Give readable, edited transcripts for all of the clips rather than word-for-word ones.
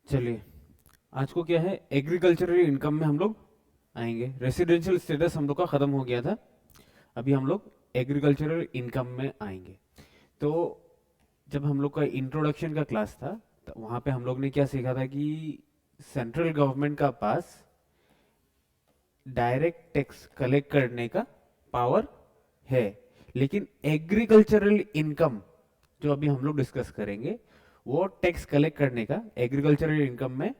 चलिए, आज को क्या है, एग्रीकल्चरल इनकम में हम लोग आएंगे। रेसिडेंशियल स्टेटस हम लोग का खत्म हो गया था, अभी हम लोग एग्रीकल्चरल इनकम में आएंगे। तो जब हम लोग का इंट्रोडक्शन का क्लास था, तो वहाँ पे हम लोग ने क्या सीखा था कि सेंट्रल गवर्नमेंट का पास डायरेक्ट टैक्स कलेक्ट करने का पावर है, लेकिन एग्रीकल्चरल इनकम जो अभी हम लोग डिस्कस करेंगे, वो टैक्स कलेक्ट करने का, एग्रीकल्चरल इनकम में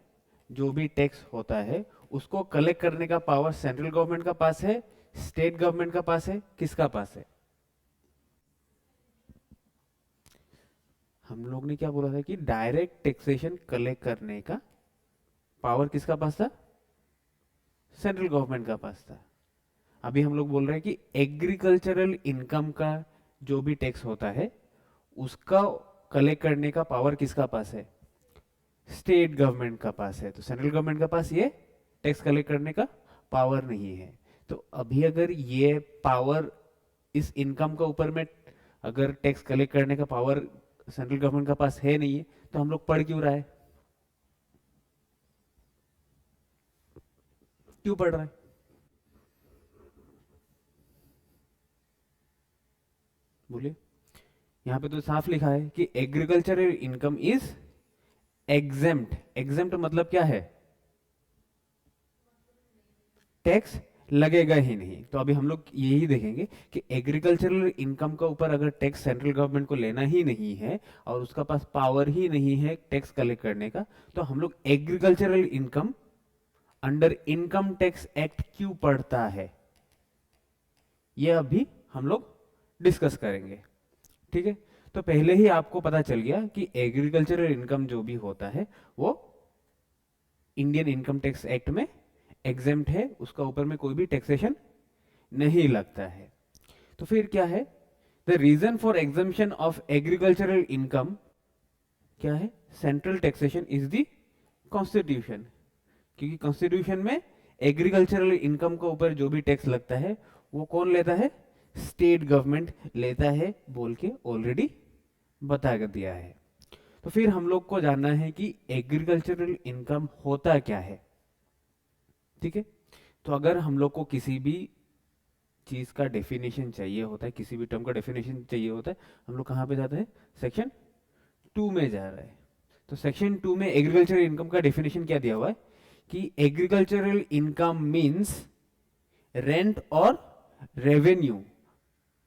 जो भी टैक्स होता है उसको कलेक्ट करने का पावर सेंट्रल गवर्नमेंट का पास है, स्टेट गवर्नमेंट का पास है, किसका पास है? हम लोग ने क्या बोला था कि डायरेक्ट टैक्सेशन कलेक्ट करने का पावर किसका पास था? सेंट्रल गवर्नमेंट का पास था। अभी हम लोग बोल रहे हैं कि एग्रीकल्चरल इनकम का जो भी टैक्स होता है उसका कलेक्ट करने का पावर किसका पास है? स्टेट गवर्नमेंट का पास है। तो सेंट्रल गवर्नमेंट का पास ये टैक्स कलेक्ट करने का पावर नहीं है। तो अभी अगर ये पावर, इस इनकम का ऊपर में अगर टैक्स कलेक्ट करने का पावर सेंट्रल गवर्नमेंट का पास है नहीं है, तो हम लोग पढ़ क्यों रहा है? क्यों पढ़ रहा है? बोलिए। यहाँ पे तो साफ लिखा है कि agricultural income is exempt. Exempt मतलब क्या है? टैक्स लगेगा ही नहीं। तो अभी हम लोग यही देखेंगे कि एग्रीकल्चरल इनकम का ऊपर अगर टैक्स सेंट्रल गवर्नमेंट को लेना ही नहीं है और उसका पास पावर ही नहीं है टैक्स कलेक्ट करने का, तो हम लोग agricultural income under income tax act क्यों पढ़ता है, ये अभी हम लोग डिस्कस करेंगे। ठीक है, तो पहले ही आपको पता चल गया कि एग्रीकल्चरल इनकम जो भी होता है वो इंडियन इनकम टैक्स एक्ट में एग्जेम्प्ट है, उसका ऊपर में कोई भी टैक्सेशन नहीं लगता है। तो फिर क्या है? The reason for exemption of agricultural income क्या है? Central taxation is the constitution. क्योंकि कॉन्स्टिट्यूशन में एग्रीकल्चरल इनकम के ऊपर जो भी टैक्स लगता है वो कौन लेता है? स्टेट गवर्नमेंट लेता है बोल के ऑलरेडी बता दिया है। तो फिर हम लोग को जानना है कि एग्रीकल्चरल इनकम होता क्या है। ठीक है, तो अगर हम लोग को किसी भी चीज का डेफिनेशन चाहिए होता है, किसी भी टर्म का डेफिनेशन चाहिए होता है, हम लोग कहाँ पे जाते हैं? सेक्शन 2 में जा रहा है। तो सेक्शन 2 में एग्रीकल्चरल इनकम का डेफिनेशन क्या दिया हुआ है कि एग्रीकल्चरल इनकम मींस रेंट और रेवेन्यू।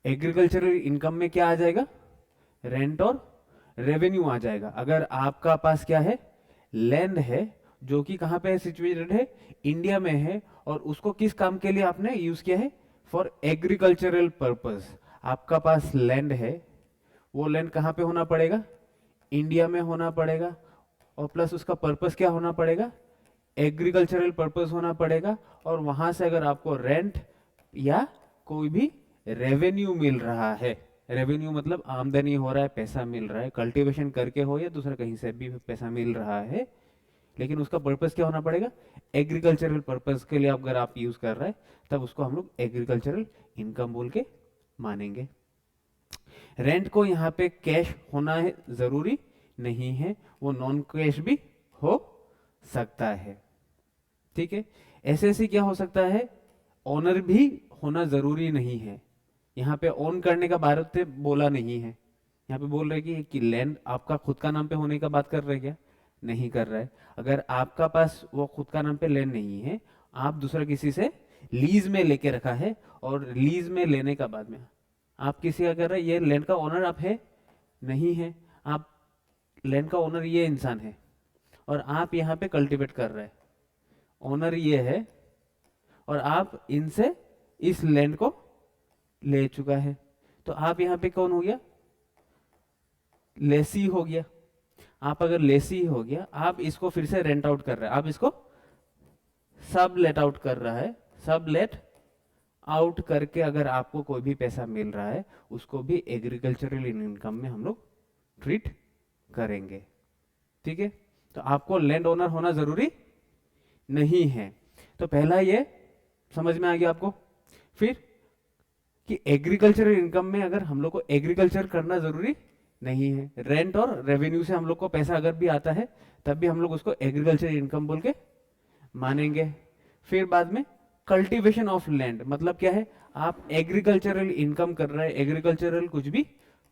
एग्रीकल्चरल इनकम में क्या आ जाएगा? रेंट और रेवेन्यू आ जाएगा। अगर आपका पास क्या है? लैंड है, जो कि कहां पे है सिचुएटेड है? इंडिया में है, और उसको किस काम के लिए आपने यूज किया है? For agricultural purpose. आपका पास लैंड है, वो लैंड कहां पे होना पड़ेगा? इंडिया में होना पड़ेगा, और प्लस उसका पर्पस क्या होना पड़ेगा? एग्रीकल्चरल पर्पस होना पड़ेगा। और वहां से अगर आपको रेंट या कोई भी रेवेन्यू मिल रहा है, रेवेन्यू मतलब आमदनी हो रहा है, पैसा मिल रहा है, कल्टीवेशन करके हो या दूसरा कहीं से भी पैसा मिल रहा है, लेकिन उसका पर्पस क्या होना पड़ेगा? एग्रीकल्चरल पर्पस के लिए अगर आप यूज कर रहे हैं, तब उसको हम लोग एग्रीकल्चरल इनकम बोल के मानेंगे। रेंट को यहाँ पे कैश होना है जरूरी नहीं है, वो नॉन कैश भी हो सकता है। ठीक है, ऐसे ऐसे क्या हो सकता है? ओनर भी होना जरूरी नहीं है। यहाँ पे ओन करने का भारत से बोला नहीं है। यहाँ पे बोल रहे कि लैंड आपका खुद का नाम पे होने का बात कर रहे हैं क्या? नहीं कर रहा है। अगर आपका पास वो खुद का नाम पे लैंड नहीं है, आप दूसरा किसी से लीज में लेके रखा है, और लीज में लेने का बाद में आप किसी का कर रहे हैं, ये लैंड का ओनर आप है नहीं है, आप लैंड का ओनर ये इंसान है, और आप यहाँ पे कल्टीवेट कर रहे हैं, ओनर ये है, और आप इनसे इस लैंड को ले चुका है। तो आप यहाँ पे कौन हो गया? लेसी हो गया। आप अगर लेसी हो गया, आप इसको फिर से रेंट आउट कर रहे हैं, आप इसको सब लेट आउट कर रहा है। सब लेट आउट करके अगर आपको कोई भी पैसा मिल रहा है, उसको भी एग्रीकल्चरल इनकम में हम लोग ट्रीट करेंगे। ठीक है, तो आपको लैंड ओनर होना जरूरी नहीं है। तो पहला ये समझ में आ गया आपको। फिर कि एग्रीकल्चरल इनकम में अगर हम लोग को एग्रीकल्चर करना जरूरी नहीं है। रेंट और रेवेन्यू से हम लोग को पैसा अगर भी आता है तब भी हम लोग उसको एग्रीकल्चर इनकम बोल के मानेंगे। फिर बाद में कल्टीवेशन ऑफ लैंड, मतलब क्या है, आप एग्रीकल्चरल इनकम कर रहा है, एग्रीकल्चरल कुछ भी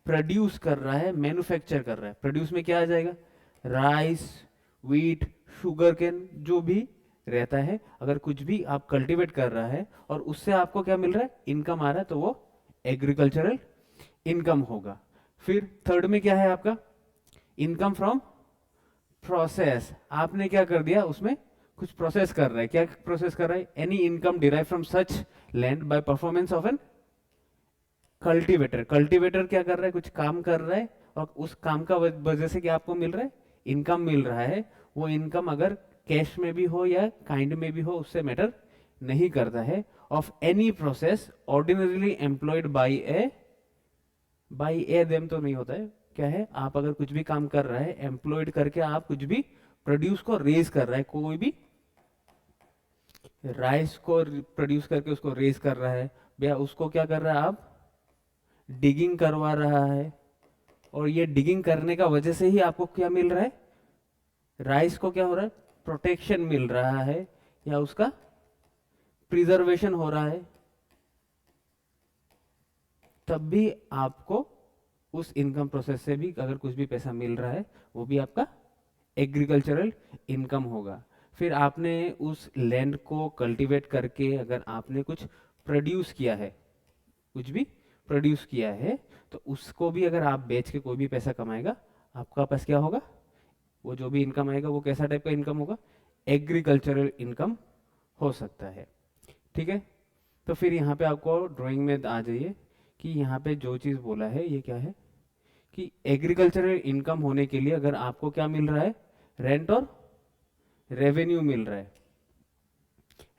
प्रोड्यूस कर रहा है, मैन्युफैक्चर कर रहा है। प्रोड्यूस में क्या आ जाएगा, राइस, व्हीट, शुगर केन, जो भी रहता है, अगर कुछ भी आप कल्टीवेट कर रहा है और उससे आपको क्या मिल रहा है, इनकम आ रहा है, तो वो एग्रीकल्चरल इनकम होगा। फिर थर्ड में क्या है आपका, इनकम फ्रॉम प्रोसेस। आपने क्या कर दिया, उसमें कुछ प्रोसेस कर रहा है। क्या प्रोसेस कर रहा है, any income derive from such land by performance of an cultivator. Cultivator क्या कर रहा है, कुछ काम कर रहा है और उस काम का वजह से क्या आपको मिल रहा है, इनकम मिल रहा है। वो इनकम अगर कैश में भी हो या काइंड में भी हो, उससे मैटर नहीं करता है। Of any process ordinarily employed by A them तो नहीं होता है, क्या है, आप अगर कुछ भी काम कर रहा है, एम्प्लॉयड करके आप कुछ भी प्रोड्यूस को रेज कर रहा है, कोई भी राइस को प्रोड्यूस करके उसको रेज कर रहा है, या उसको क्या कर रहा है, आप डिगिंग करवा रहा है, और ये डिगिंग करने का वजह से ही आपको क्या मिल रहा है, राइस को क्या हो रहा है, प्रोटेक्शन मिल रहा है, या उसका प्रिजर्वेशन हो रहा है, तब भी आपको उस इनकम प्रोसेस से भी अगर कुछ भी पैसा मिल रहा है, वो भी आपका एग्रीकल्चरल इनकम होगा। फिर आपने उस लैंड को कल्टीवेट करके अगर आपने कुछ प्रोड्यूस किया है, कुछ भी प्रोड्यूस किया है, तो उसको भी अगर आप बेच के कोई भी पैसा कमाएगा, आपका पास क्या होगा, वो जो भी इनकम आएगा वो कैसा टाइप का इनकम होगा, एग्रीकल्चरल इनकम हो सकता है। ठीक है, तो फिर यहाँ पे आपको ड्राइंग में आ जाइए कि यहाँ पे जो चीज़ बोला है ये क्या है, कि एग्रीकल्चरल इनकम होने के लिए अगर आपको क्या मिल रहा है, रेंट और रेवेन्यू मिल रहा है।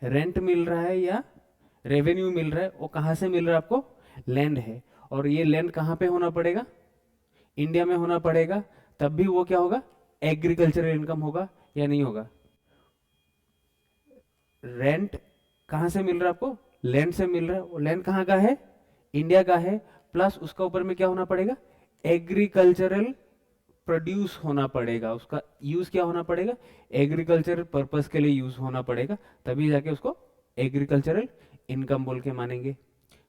रेंट मिल रहा है या रेवेन्यू मिल रहा है, वो कहाँ से मिल रहा है आपको, लैंड है। और ये लैंड कहाँ पे होना पड़ेगा, इंडिया में होना पड़ेगा, तब भी वो क्या होगा, एग्रीकल्चरल इनकम होगा या नहीं होगा। रेंट कहाँ से मिल रहा है आपको, लैंड से मिल रहा है, वो लैंड कहाँ का है, इंडिया का है, प्लस उसका ऊपर में क्या होना पड़ेगा, एग्रीकल्चरल प्रोड्यूस होना पड़ेगा, उसका यूज क्या होना पड़ेगा, एग्रीकल्चरल पर्पस के लिए यूज होना पड़ेगा, तभी जाके उसको एग्रीकल्चरल इनकम बोल के मानेंगे।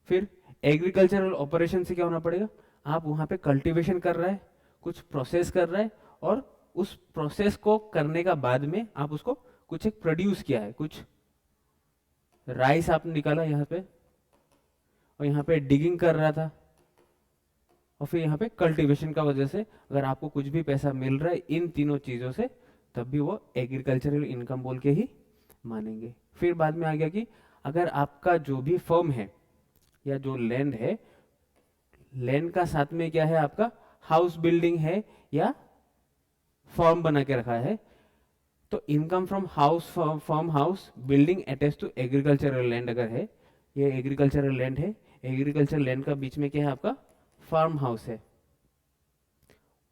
फिर एग्रीकल्चरल ऑपरेशन से क्या होना पड़ेगा, आप वहां पे कल्टीवेशन कर रहा है, कुछ प्रोसेस कर रहा है, और उस प्रोसेस को करने का बाद में आप उसको कुछ एक प्रोड्यूस किया है, कुछ राइस आपने निकाला यहाँ पे, और यहाँ पे डिगिंग कर रहा था, और फिर यहाँ पे कल्टीवेशन का वजह से अगर आपको कुछ भी पैसा मिल रहा है इन तीनों चीजों से, तब भी वो एग्रीकल्चरल इनकम बोल के ही मानेंगे। फिर बाद में आ गया कि अगर आपका जो भी फर्म है या जो लैंड है, लैंड का साथ में क्या है आपका, हाउस बिल्डिंग है या फर्म बना के रखा है, तो income from house, farm house building attach to agricultural land अगर है, ये एग्रीकल्चरल लैंड है, एग्रीकल्चरल लैंड का बीच में क्या है आपका, फार्म हाउस है।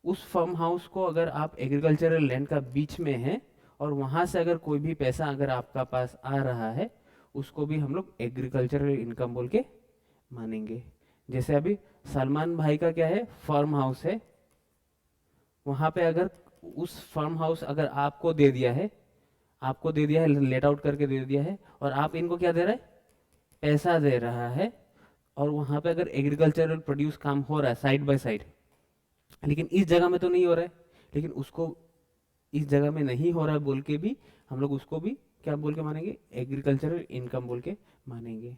उस फार्म हाउस को अगर आप एग्रीकल्चरल लैंड का बीच में है और वहां से अगर कोई भी पैसा अगर आपका पास आ रहा है, उसको भी हम लोग एग्रीकल्चरल इनकम बोल के मानेंगे। जैसे अभी सलमान भाई का क्या है, फार्म हाउस है, वहां पे अगर उस फार्म हाउस अगर आपको दे दिया है, आपको दे दिया है, लेट आउट करके दे दिया है, और आप इनको क्या दे रहे हैं, पैसा दे रहा है, और वहां पे अगर एग्रीकल्चरल प्रोड्यूस काम हो रहा है साइड बाय साइड, लेकिन इस जगह में तो नहीं हो रहा है, लेकिन उसको इस जगह में नहीं हो रहा है बोल के भी हम लोग उसको भी क्या बोल के मानेंगे, एग्रीकल्चरल इनकम बोल के मानेंगे।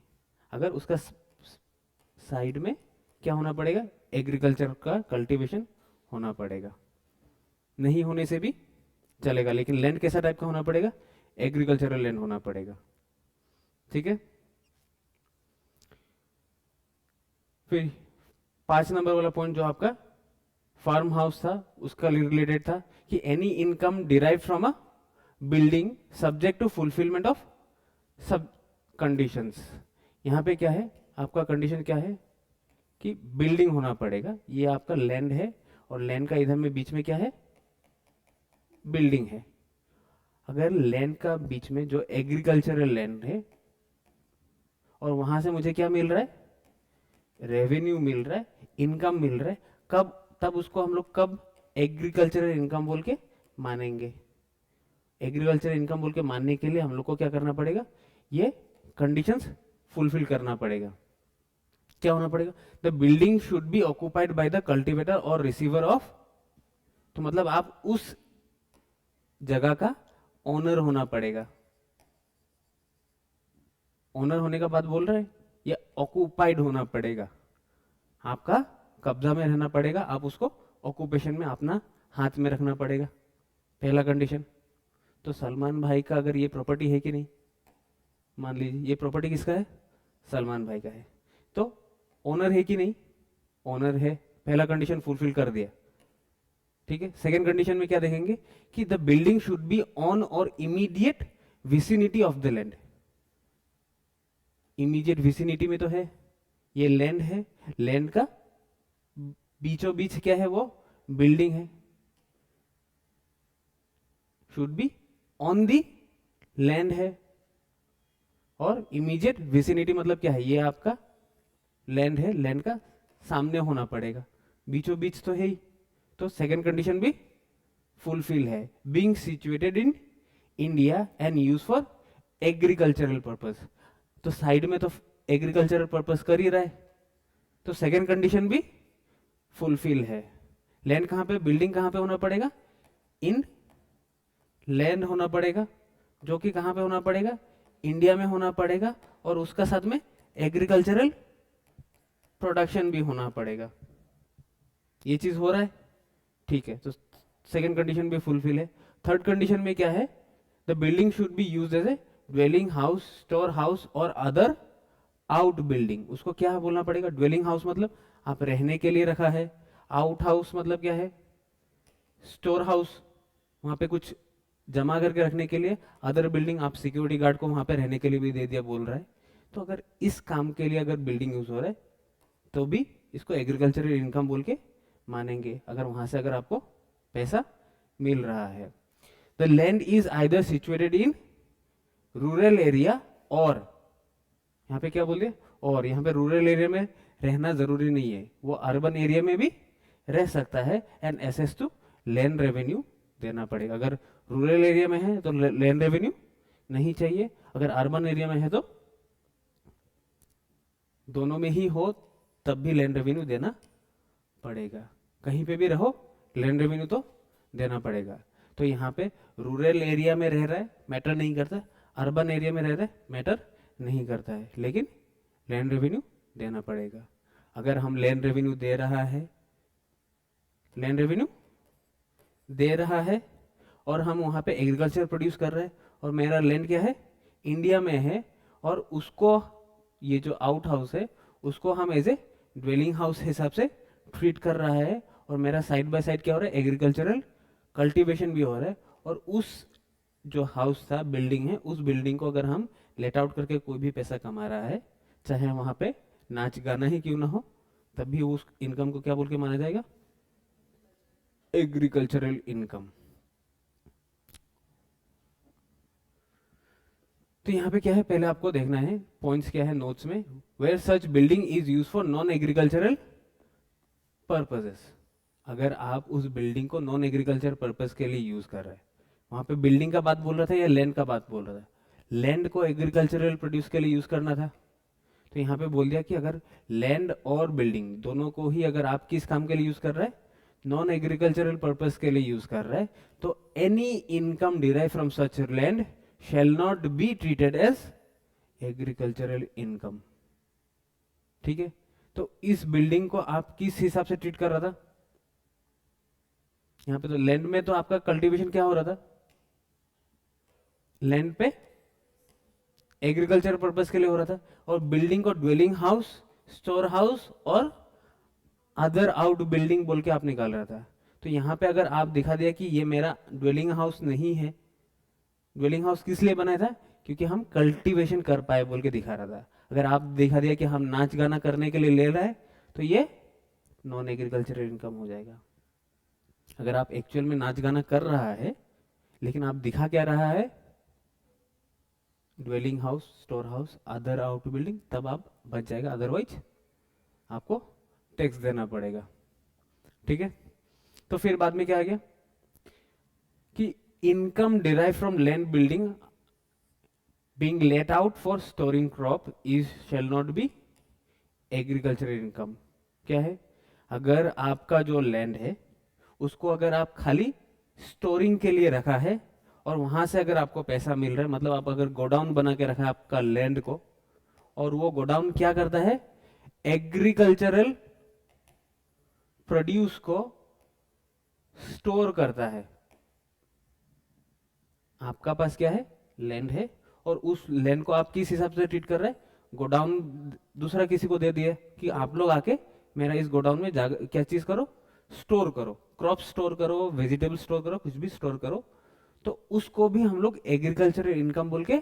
अगर उसका साइड में क्या होना पड़ेगा, एग्रीकल्चर का कल्टीवेशन होना पड़ेगा, नहीं होने से भी चलेगा, लेकिन लैंड कैसा टाइप का होना पड़ेगा, एग्रीकल्चरल लैंड होना पड़ेगा। ठीक है, फिर 5 नंबर वाला पॉइंट जो आपका फार्म हाउस था उसका रिलेटेड था कि any income derive from a building subject to fulfilment of सब कंडीशंस। यहाँ पे क्या है आपका कंडीशन, क्या है कि बिल्डिंग होना पड़ेगा, ये आपका लैंड है और लैंड का इधर में बीच में क्या है, बिल्डिंग है। अगर लैंड का बीच में जो एग्रीकल्चरल लैंड है और वहां से मुझे क्या मिल रहा है, रेवेन्यू मिल रहा है, इनकम मिल रहा है, कब तब उसको हम लोग कब एग्रीकल्चरल इनकम बोल के मानेंगे। एग्रीकल्चर इनकम बोल के मानने के लिए हम लोग को क्या करना पड़ेगा, ये कंडीशंस फुलफिल करना पड़ेगा। क्या होना पड़ेगा, the building should B occupied by the cultivator और रिसीवर ऑफ, तो मतलब आप उस जगह का ओनर होना पड़ेगा। ओनर होने का बात बोल रहे हैं, या ऑक्युपाइड होना पड़ेगा, आपका कब्जा में रहना पड़ेगा, आप उसको ऑक्यूपेशन में अपना हाथ में रखना पड़ेगा, पहला कंडीशन। तो सलमान भाई का अगर ये प्रॉपर्टी है कि नहीं, मान लीजिए ये प्रॉपर्टी किसका है, सलमान भाई का है, तो ओनर है कि नहीं, ओनर है, पहला कंडीशन फुलफिल कर दिया। ठीक है, सेकंड कंडीशन में क्या देखेंगे कि the building should be on or immediate vicinity of the land. Immediate vicinity में तो है, ये लैंड है, लैंड का बीचों बीच क्या है, वो बिल्डिंग है। Should be on the land है, और इमीडिएट विसिनिटी मतलब क्या है, ये आपका लैंड है, लैंड का सामने होना पड़ेगा, बीचों बीच तो है ही। तो सेकंड कंडीशन भी फुलफिल है, being situated in India and use for agricultural purpose. तो साइड में तो एग्रीकल्चरल पर्पस कर ही रहा है, तो सेकंड कंडीशन भी फुलफिल है। लैंड कहां पे, बिल्डिंग कहां पे होना पड़ेगा, इन लैंड होना पड़ेगा, जो कि कहां पे होना पड़ेगा, इंडिया में होना पड़ेगा, और उसका साथ में एग्रीकल्चरल प्रोडक्शन भी होना पड़ेगा। ये चीज हो रहा है, ठीक है, तो सेकंड कंडीशन भी फुलफिल है। थर्ड कंडीशन में क्या है, the building should be used as a dwelling house, store house और अदर आउट बिल्डिंग। उसको क्या बोलना पड़ेगा, ड्वेलिंग हाउस मतलब आप रहने के लिए रखा है, आउट हाउस मतलब क्या है, स्टोर हाउस, वहां पे कुछ जमा करके रखने के लिए, अदर बिल्डिंग आप सिक्योरिटी गार्ड को वहां पे रहने के लिए भी दे दिया बोल रहा है। तो अगर इस काम के लिए अगर बिल्डिंग यूज हो रहा है तो भी इसको एग्रीकल्चरल इनकम बोल के मानेंगे, अगर वहां से अगर आपको पैसा मिल रहा है। The land is either situated in rural area, और यहाँ पे क्या बोल दिया, और यहाँ पे रूरल एरिया में रहना जरूरी नहीं है, वो अर्बन एरिया में भी रह सकता है, and assess to land revenue देना पड़ेगा। अगर रूरल एरिया में है तो लैंड रेवेन्यू नहीं चाहिए, अगर अर्बन एरिया में है तो दोनों में ही हो तब भी लैंड रेवेन्यू देना पड़ेगा। कहीं पे भी रहो लैंड रेवेन्यू तो देना पड़ेगा। तो यहाँ पे रूरल एरिया में रह रहा है मैटर नहीं करता, अर्बन एरिया में रह रहा है मैटर नहीं करता है, लेकिन लैंड रेवेन्यू देना पड़ेगा। अगर हम लैंड रेवेन्यू दे रहा है, लैंड रेवेन्यू दे रहा है, और हम वहां पे एग्रीकल्चर प्रोड्यूस कर रहे हैं, और मेरा लैंड क्या है, इंडिया में है, और उसको ये जो आउट हाउस है उसको हम एज ए ड्वेलिंग हाउस हिसाब से ट्रीट कर रहा है, और मेरा साइड बाय साइड क्या हो रहा है, एग्रीकल्चरल कल्टीवेशन भी हो रहा है। और उस जो हाउस था, बिल्डिंग है, उस बिल्डिंग को अगर हम लेट आउट करके कोई भी पैसा कमा रहा है, चाहे वहां पे नाच गाना ही क्यों ना हो, तब भी उस इनकम को क्या बोल के माना जाएगा, एग्रीकल्चरल इनकम। तो यहाँ पे क्या है, पहले आपको देखना है पॉइंट्स क्या है नोट्स में, where such building is use for non agricultural purposes. अगर आप उस बिल्डिंग को नॉन एग्रीकल्चर पर्पस के लिए यूज कर रहे हैं, वहां पे बिल्डिंग का बात बोल रहा था या लैंड का बात बोल रहा था, लैंड को एग्रीकल्चरल प्रोड्यूस के लिए यूज करना था। तो यहाँ पे बोल दिया कि अगर लैंड और बिल्डिंग दोनों को ही अगर आप किस काम के लिए यूज कर रहे हैं, नॉन एग्रीकल्चरल पर्पस के लिए यूज कर रहा है, तो any income derive from such land shall not be treated as agricultural income. ठीक है, तो इस बिल्डिंग को आप किस हिसाब से ट्रीट कर रहा था, यहाँ पे तो लैंड में तो आपका कल्टीवेशन क्या हो रहा था, लैंड पे एग्रीकल्चर पर्पस के लिए हो रहा था, और बिल्डिंग को ड्वेलिंग हाउस, स्टोर हाउस और अदर आउट बिल्डिंग बोल के आप निकाल रहा था। तो यहाँ पे अगर आप दिखा दिया कि ये मेरा ड्वेलिंग हाउस नहीं है, ड्वेलिंग हाउस किस लिए बनाया था, क्योंकि हम कल्टीवेशन कर पाए बोल के दिखा रहा था। अगर आप दिखा दिया कि हम नाच गाना करने के लिए ले रहा है, तो ये नॉन एग्रीकल्चरल इनकम हो जाएगा। अगर आप एक्चुअल में नाच गाना कर रहा है लेकिन आप दिखा क्या रहा है, dwelling house, store house, other out building, तब आप बच जाएगा, अदरवाइज आपको टैक्स देना पड़ेगा। ठीक है। तो फिर बाद में क्या आ गया कि income derive from land building being let out for storing crop is shell not B agricultural income. क्या है, अगर आपका जो लैंड है उसको अगर आप खाली स्टोरिंग के लिए रखा है और वहां से अगर आपको पैसा मिल रहा है, मतलब आप अगर गोडाउन बना के रखा है आपका लैंड को, और वो गोडाउन क्या करता है, एग्रीकल्चरल प्रोड्यूस को स्टोर करता है। आपका पास क्या है, लैंड है, और उस लैंड को आप किस हिसाब से ट्रीट कर रहे हैं, गोडाउन दूसरा किसी को दे दिया कि आप लोग आके मेरा इस गोडाउन में क्या चीज करो, स्टोर करो, क्रॉप स्टोर करो, वेजिटेबल स्टोर करो, कुछ भी स्टोर करो। तो उसको भी हम लोग एग्रीकल्चरल इनकम बोल के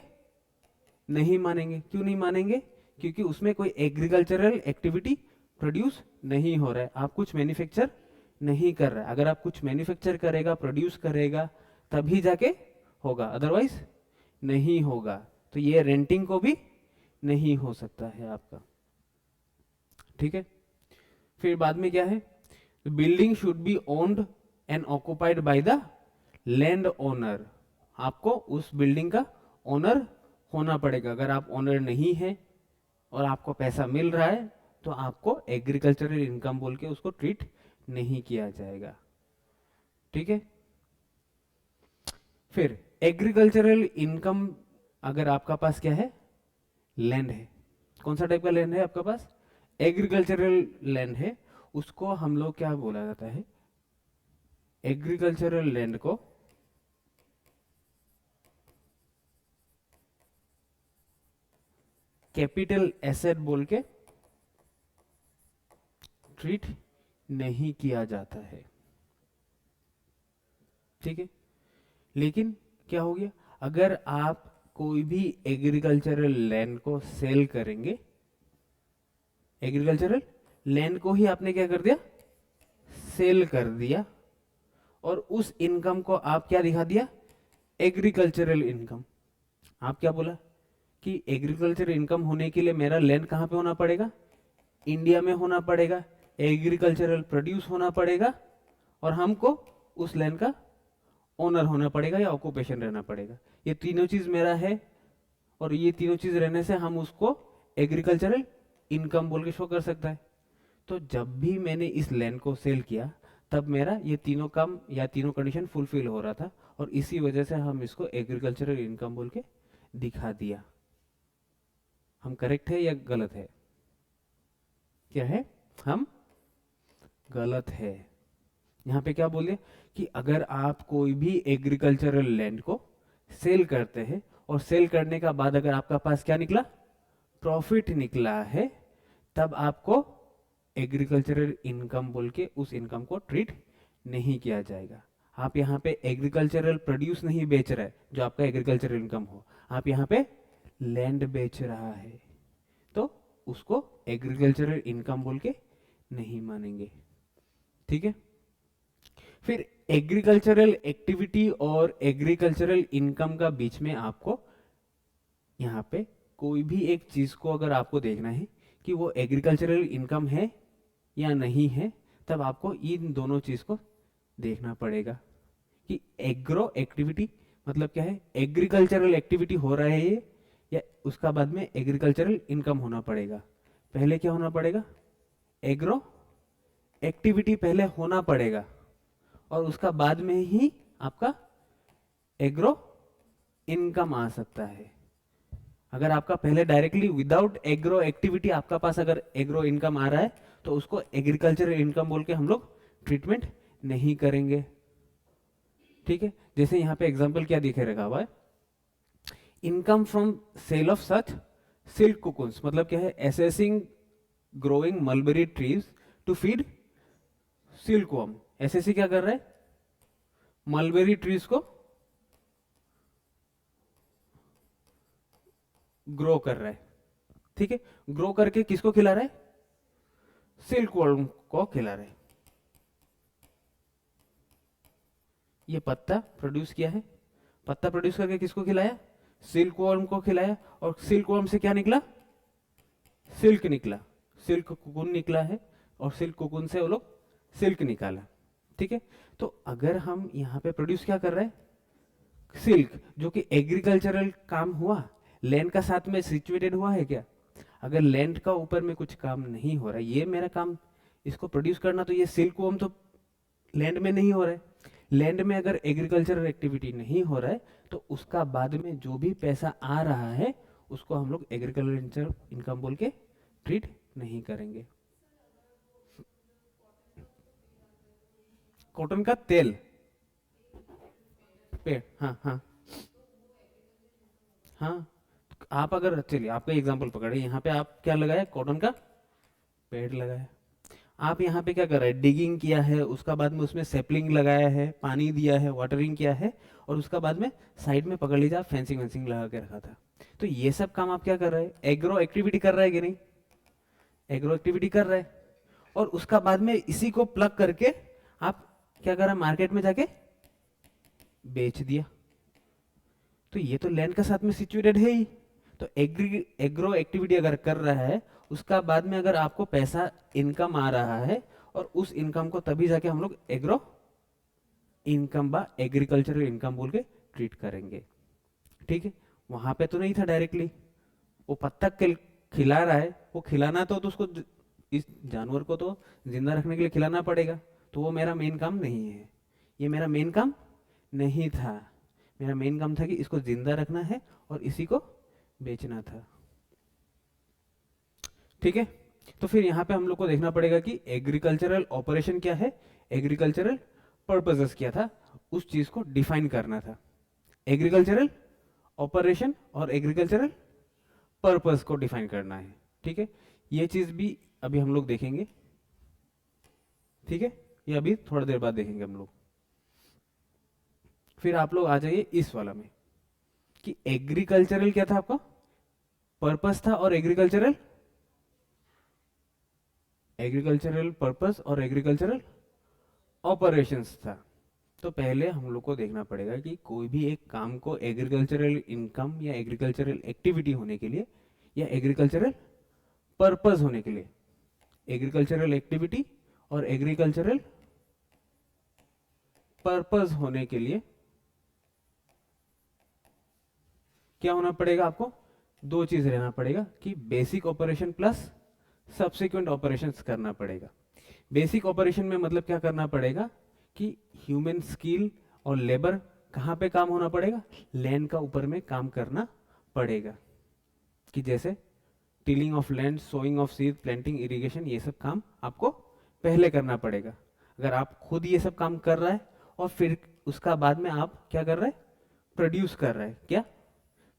नहीं मानेंगे। क्यों नहीं मानेंगे, क्योंकि उसमें कोई एग्रीकल्चरल एक्टिविटी प्रोड्यूस नहीं हो रहा है, आप कुछ मैन्युफैक्चर नहीं कर रहा है। अगर आप कुछ मैन्युफैक्चर करेगा, प्रोड्यूस करेगा, तभी जाके होगा, अदरवाइज नहीं होगा। तो ये रेंटिंग को भी नहीं हो सकता है आपका। ठीक है। फिर बाद में क्या है, building should B owned and occupied by the land owner. आपको उस बिल्डिंग का ओनर होना पड़ेगा। अगर आप ओनर नहीं है और आपको पैसा मिल रहा है तो आपको एग्रीकल्चरल इनकम बोल के उसको ट्रीट नहीं किया जाएगा। ठीक है। फिर एग्रीकल्चरल इनकम, अगर आपका पास क्या है, लैंड है, कौन सा टाइप का लैंड है आपका पास, एग्रीकल्चरल लैंड है, उसको हम लोग क्या बोला जाता है, एग्रीकल्चरल लैंड को कैपिटल एसेट बोल के ट्रीट नहीं किया जाता है। ठीक है। लेकिन क्या हो गया, अगर आप कोई भी एग्रीकल्चरल लैंड को सेल करेंगे, एग्रीकल्चरल लैंड को ही आपने क्या कर दिया, सेल कर दिया, और उस इनकम को आप क्या दिखा दिया, एग्रीकल्चरल इनकम। आप क्या बोला कि एग्रीकल्चर इनकम होने के लिए मेरा लैंड कहां पे होना पड़ेगा, इंडिया में होना पड़ेगा, एग्रीकल्चरल प्रोड्यूस होना पड़ेगा, और हमको उस लैंड का ओनर होना पड़ेगा या ऑक्यूपेशन रहना पड़ेगा। ये तीनों चीज मेरा है, और ये तीनों चीज रहने से हम उसको एग्रीकल्चरल इनकम बोल के शो कर सकता है। तो जब भी मैंने इस लैंड को सेल किया तब मेरा ये तीनों काम या तीनों कंडीशन फुलफिल हो रहा था, और इसी वजह से हम इसको एग्रीकल्चरल इनकम बोल के दिखा दिया। हम करेक्ट है या गलत है, क्या है, हम गलत है। यहां पे क्या बोले कि अगर आप कोई भी एग्रीकल्चरल लैंड को सेल करते हैं और सेल करने का बाद अगर आपका पास क्या निकला, प्रॉफिट निकला है, तब आपको एग्रीकल्चरल इनकम बोल के उस इनकम को ट्रीट नहीं किया जाएगा। आप यहाँ पे एग्रीकल्चरल प्रोड्यूस नहीं बेच रहे जो आपका एग्रीकल्चरल इनकम हो, आप यहाँ पे लैंड बेच रहा है, तो उसको एग्रीकल्चरल इनकम बोल के नहीं मानेंगे। ठीक है। फिर एग्रीकल्चरल एक्टिविटी और एग्रीकल्चरल इनकम का बीच में आपको यहाँ पे कोई भी एक चीज को अगर आपको देखना है कि वो एग्रीकल्चरल इनकम है या नहीं है, तब आपको इन दोनों चीज को देखना पड़ेगा कि एग्रो एक्टिविटी मतलब क्या है, एग्रीकल्चरल एक्टिविटी हो रहा है ये, या उसका बाद में एग्रीकल्चरल इनकम होना पड़ेगा। पहले क्या होना पड़ेगा, एग्रो एक्टिविटी पहले होना पड़ेगा, और उसका बाद में ही आपका एग्रो इनकम आ सकता है। अगर आपका पहले डायरेक्टली विदाउट एग्रो एक्टिविटी आपका पास अगर एग्रो इनकम आ रहा है तो उसको एग्रीकल्चरल इनकम बोल के हम लोग ट्रीटमेंट नहीं करेंगे। ठीक है। जैसे यहां पे एग्जांपल क्या दिखे रखा हुआ है, income from sale of such silk cocoons, मतलब क्या है, assessing growing mulberry trees to feed silk worm. SSC क्या कर रहा है, मलबेरी ट्रीज को ग्रो कर रहा है। ठीक है। ग्रो करके किसको खिला रहा है, सिल्क वर्म को खिला रहा है। ये पत्ता प्रोड्यूस किया है, पत्ता प्रोड्यूस करके किसको खिलाया, सिल्क वर्म को खिलाया, और सिल्क वर्म से क्या निकला, सिल्क निकला, सिल्क कोकून निकला है, और सिल्क कोकून से वो लोग सिल्क निकाला, ठीक है। तो अगर हम यहाँ पे प्रोड्यूस क्या कर रहे हैं, सिल्क, जो कि एग्रीकल्चरल काम हुआ, लैंड का साथ में सिचुएटेड हुआ है क्या? अगर लैंड का ऊपर में कुछ काम नहीं हो रहा है, ये मेरा काम इसको प्रोड्यूस करना, तो ये सिल्क वर्म तो लैंड में नहीं हो रहा है। लैंड में अगर एग्रीकल्चरल एक्टिविटी नहीं हो रहा है, तो उसका बाद में जो भी पैसा आ रहा है उसको हम लोग एग्रीकल्चर इनकम बोल के ट्रीट नहीं करेंगे। कॉटन का तेल, पेड़, हाँ हाँ हाँ। आप अगर, चलिए आपका एग्जांपल पकड़े, यहाँ पे आप क्या लगाए, कॉटन का पेड़ लगाया। आप यहाँ पे क्या कर रहे हैं, डिगिंग किया है, उसका बाद में उसमें सेपलिंग लगाया है, पानी दिया है, वाटरिंग किया है, और उसका बाद में साइड में पकड़ लीजिए आप फेंसिंग वेंसिंग लगा के रखा था। तो ये सब काम आप क्या कर रहे हैं, एग्रो एक्टिविटी कर रहा है कि नहीं? एग्रो एक्टिविटी कर रहा है। और उसका बाद में इसी को प्लग करके आप क्या कर रहे हैं, मार्केट में जाके बेच दिया। तो ये तो लैंड का साथ में सिचुएटेड है ही। तो एग्रो एक्टिविटी अगर कर रहा है, उसका बाद में अगर आपको पैसा इनकम आ रहा है, और उस इनकम को तभी जाके हम लोग एग्रो इनकम बा एग्रीकल्चरल इनकम बोल के ट्रीट करेंगे, ठीक है। वहां पे तो नहीं था डायरेक्टली, वो पत्ता खिला रहा है, वो खिलाना तो उसको इस जानवर को तो जिंदा रखने के लिए खिलाना पड़ेगा। तो वो मेरा मेन काम नहीं है, ये मेरा मेन काम नहीं था। मेरा मेन काम था कि इसको जिंदा रखना है और इसी को बेचना था, ठीक है। तो फिर यहाँ पे हम लोग को देखना पड़ेगा कि एग्रीकल्चरल ऑपरेशन क्या है, एग्रीकल्चरल पर्पसेस क्या था, उस चीज को डिफाइन करना था। एग्रीकल्चरल ऑपरेशन और एग्रीकल्चरल पर्पस को डिफाइन करना है, ठीक है। ये चीज भी अभी हम लोग देखेंगे, ठीक है। ये अभी थोड़ी देर बाद देखेंगे हम लोग। फिर आप लोग आ जाइए इस वाला में कि एग्रीकल्चरल क्या था आपका, पर्पस था, और एग्रीकल्चरल पर्पस और एग्रीकल्चरल ऑपरेशंस था। तो पहले हम लोग को देखना पड़ेगा कि कोई भी एक काम को एग्रीकल्चरल इनकम या एग्रीकल्चरल एक्टिविटी होने के लिए या एग्रीकल्चरल पर्पस होने के लिए, एग्रीकल्चरल एक्टिविटी और एग्रीकल्चरल पर्पस होने के लिए क्या होना पड़ेगा, आपको दो चीज रहना पड़ेगा कि basic operation plus subsequent operations करना पड़ेगा। बेसिक ऑपरेशन में मतलब क्या करना पड़ेगा कि ह्यूमन स्किल और लेबर कहाँ पे काम होना पड़ेगा, लैंड का ऊपर में काम करना पड़ेगा। कि जैसे tilling of land, sowing of seed, planting, irrigation, ये सब काम आपको पहले करना पड़ेगा। अगर आप खुद ये सब काम कर रहा है और फिर उसका बाद में आप क्या कर रहे हैं, प्रोड्यूस कर रहे हैं, क्या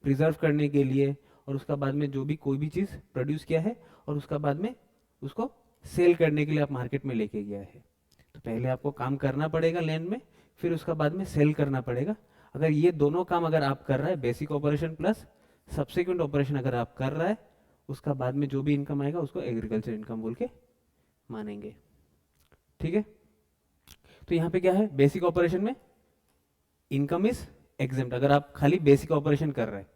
प्रिजर्व करने के लिए, और उसका बाद में जो भी कोई भी चीज प्रोड्यूस किया है और उसका बाद में उसको सेल करने के लिए आप मार्केट में लेके गया है, तो पहले आपको काम करना पड़ेगा लैंड में, फिर उसका बाद में सेल करना पड़ेगा। अगर ये दोनों काम अगर आप कर रहा है, basic operation plus subsequent operation अगर आप कर रहा है, उसका बाद में जो भी इनकम आएगा उसको एग्रीकल्चर इनकम बोल के मानेंगे, ठीक है। तो यहाँ पे क्या है, बेसिक ऑपरेशन में इनकम इज एग्जेम्प्ट अगर आप खाली बेसिक ऑपरेशन कर रहे हैं।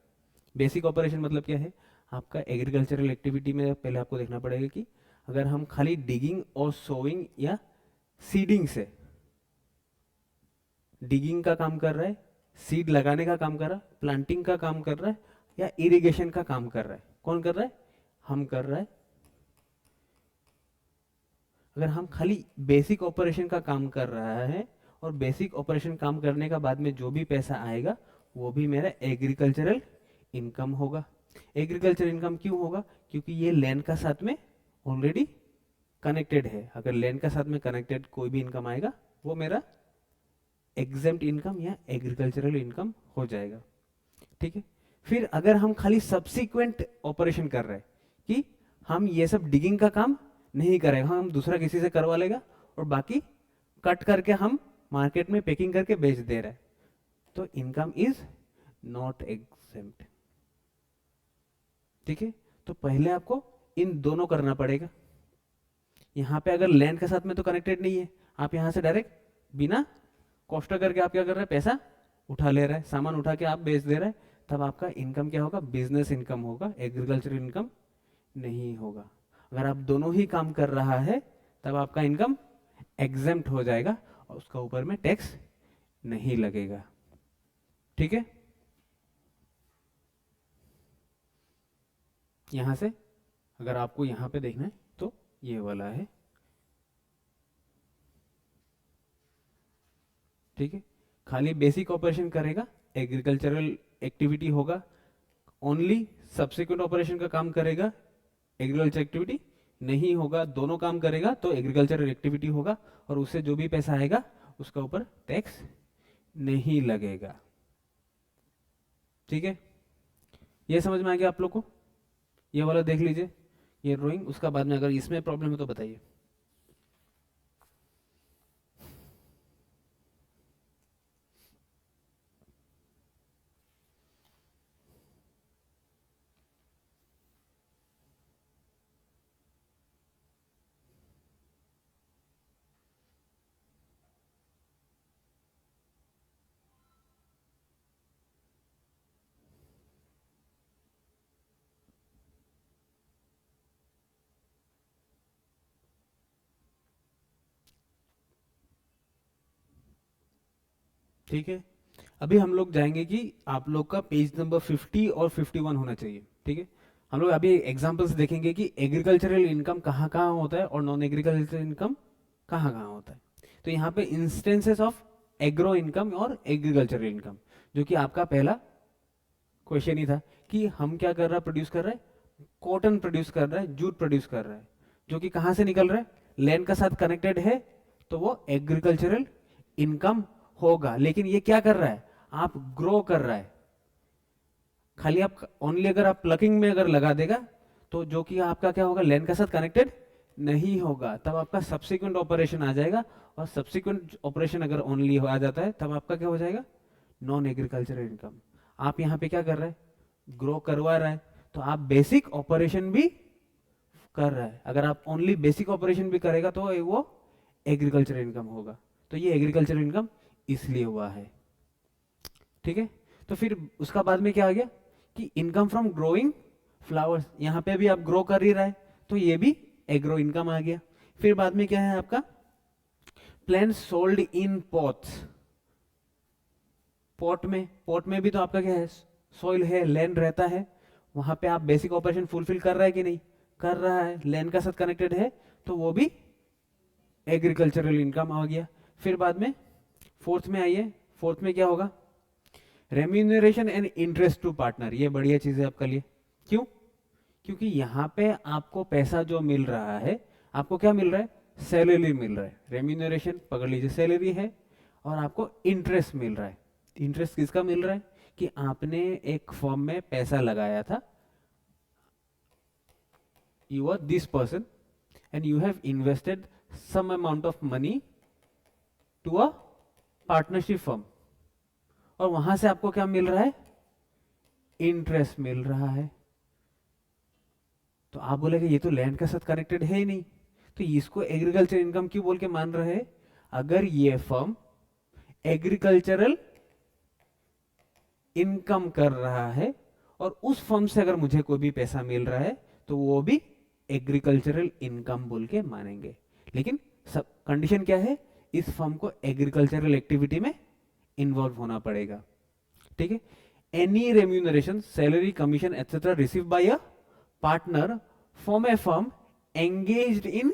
बेसिक ऑपरेशन मतलब क्या है, आपका एग्रीकल्चरल एक्टिविटी में पहले आपको देखना पड़ेगा कि अगर हम खाली डिगिंग और सोइंग या सीडिंग से, डिगिंग का काम कर रहा है, सीड लगाने का काम कर रहा है, प्लांटिंग का काम कर रहा है, या इरिगेशन का काम कर रहा है, कौन कर रहा है, हम कर रहा है। अगर हम खाली बेसिक ऑपरेशन का काम कर रहा है और बेसिक ऑपरेशन काम करने का बाद में जो भी पैसा आएगा वो भी मेरा एग्रीकल्चरल इनकम होगा। एग्रीकल्चर इनकम क्यों होगा, क्योंकि ये लैंड का साथ में ऑलरेडी कनेक्टेड है। अगर लैंड का साथ में कनेक्टेड कोई भी इनकम आएगा वो मेरा एग्जेम्प्ट इनकम या एग्रीकल्चरल इनकम हो जाएगा, ठीक है। फिर अगर हम खाली सब्सिक्वेंट ऑपरेशन कर रहे हैं कि हम ये सब डिगिंग का काम नहीं करेगा, हम दूसरा किसी से करवा लेगा और बाकी कट करके हम मार्केट में पैकिंग करके बेच दे रहे हैं, तो इनकम इज नॉट एग्जेम्प्ट, ठीक है। तो पहले आपको इन दोनों करना पड़ेगा। यहाँ पे अगर लैंड के साथ में तो कनेक्टेड नहीं है, आप यहाँ से डायरेक्ट बिना कॉस्ट करके आप क्या कर रहे हैं, पैसा उठा ले रहे हैं, सामान उठा के आप बेच दे रहे हैं, तब आपका इनकम क्या होगा, बिजनेस इनकम होगा, एग्रीकल्चर इनकम नहीं होगा। अगर आप दोनों ही काम कर रहा है तब आपका इनकम एग्जेम्प्ट हो जाएगा और उसका ऊपर में टैक्स नहीं लगेगा। ठीक है, यहां से अगर आपको यहां पे देखना है तो ये वाला है। ठीक है, खाली बेसिक ऑपरेशन करेगा, एग्रीकल्चरल एक्टिविटी होगा, ओनली सब्सिक्वेंट ऑपरेशन का काम करेगा, एग्रीकल्चर एक्टिविटी नहीं होगा, दोनों काम करेगा तो एग्रीकल्चरल एक्टिविटी होगा, और उससे जो भी पैसा आएगा उसका ऊपर टैक्स नहीं लगेगा। ठीक है, ये समझ में आ गया आप लोग को? ये वाला देख लीजिए, ये ड्राइंग, उसका बाद में अगर इसमें प्रॉब्लम है तो बताइए। ठीक है, अभी हम लोग जाएंगे कि आप लोग का पेज नंबर 50 और 51 होना चाहिए। ठीक है, हम लोग अभी एग्जांपल्स देखेंगे कि एग्रीकल्चरल इनकम कहाँ कहाँ होता है और नॉन एग्रीकल्चरल इनकम कहाँ कहाँ होता है। तो यहाँ पे इंस्टेंसेस ऑफ एग्रो इनकम और एग्रीकल्चरल इनकम, जो कि आपका पहला क्वेश्चन ही था कि हम क्या कर रहा है, प्रोड्यूस कर रहा है, कॉटन प्रोड्यूस कर रहा है, जूट प्रोड्यूस कर रहा है, जो कि कहाँ से निकल रहा है, लैंड का साथ कनेक्टेड है, तो वो एग्रीकल्चरल इनकम होगा। लेकिन ये क्या कर रहा है, आप ग्रो कर रहा है, खाली आप ओनली अगर आप प्लकिंग में अगर लगा देगा तो जो कि आपका क्या होगा, लैंड का साथ कनेक्टेड नहीं होगा, तब आपका सब्सिक्वेंट ऑपरेशन आ जाएगा, और सब्सिक्वेंट ऑपरेशन अगर ओनली आ जाता है तब आपका क्या हो जाएगा, नॉन एग्रीकल्चरल इनकम। आप यहाँ पे क्या कर रहे हैं, ग्रो करवा रहा है, तो आप बेसिक ऑपरेशन भी कर रहा है। अगर आप ओनली बेसिक ऑपरेशन भी करेगा तो वो एग्रीकल्चर इनकम होगा। तो ये एग्रीकल्चर इनकम इसलिए हुआ है। ठीक है, तो फिर उसका बाद में क्या आ गया कि इनकम फ्रॉम ग्रोइंग फ्लावर्स, यहां पे भी आप ग्रो कर ही रहा है तो ये भी एग्रो इनकम आ गया। फिर बाद में क्या है आपका, plants sold in pots, pot में भी तो आपका क्या है, सॉइल है, लैंड रहता है, वहां पे आप बेसिक ऑपरेशन फुलफिल कर रहा है कि नहीं कर रहा है, लैंड का साथ कनेक्टेड है, तो वो भी एग्रीकल्चरल इनकम आ गया। फिर बाद में फोर्थ में आइए, फोर्थ में क्या होगा, remuneration and interest to partner. ये बढ़िया चीज है आपके लिए, क्यों, क्योंकि यहाँ पे आपको पैसा जो मिल रहा है, आपको क्या मिल रहा है, सैलरी मिल रहा है, रेम्यूनरेशन पकड़ लीजिए सैलरी है, और आपको इंटरेस्ट मिल रहा है। इंटरेस्ट किसका मिल रहा है कि आपने एक फॉर्म में पैसा लगाया था, you are this person and you have invested some amount of money to a partnership firm, और वहां से आपको क्या मिल रहा है, इंटरेस्ट मिल रहा है। तो आप बोलेगे ये तो लैंड के साथ कनेक्टेड है ही नहीं, तो इसको एग्रीकल्चर इनकम क्यों बोल के मान रहे हैं? अगर ये फर्म एग्रीकल्चरल इनकम कर रहा है और उस फर्म से अगर मुझे कोई भी पैसा मिल रहा है तो वो भी एग्रीकल्चरल इनकम बोल के मानेंगे। लेकिन सब कंडीशन क्या है, इस फर्म को एग्रीकल्चरल एक्टिविटी में इन्वॉल्व होना पड़ेगा। ठीक है, any remuneration, salary, commission etcetera receive by a partner from A firm engaged in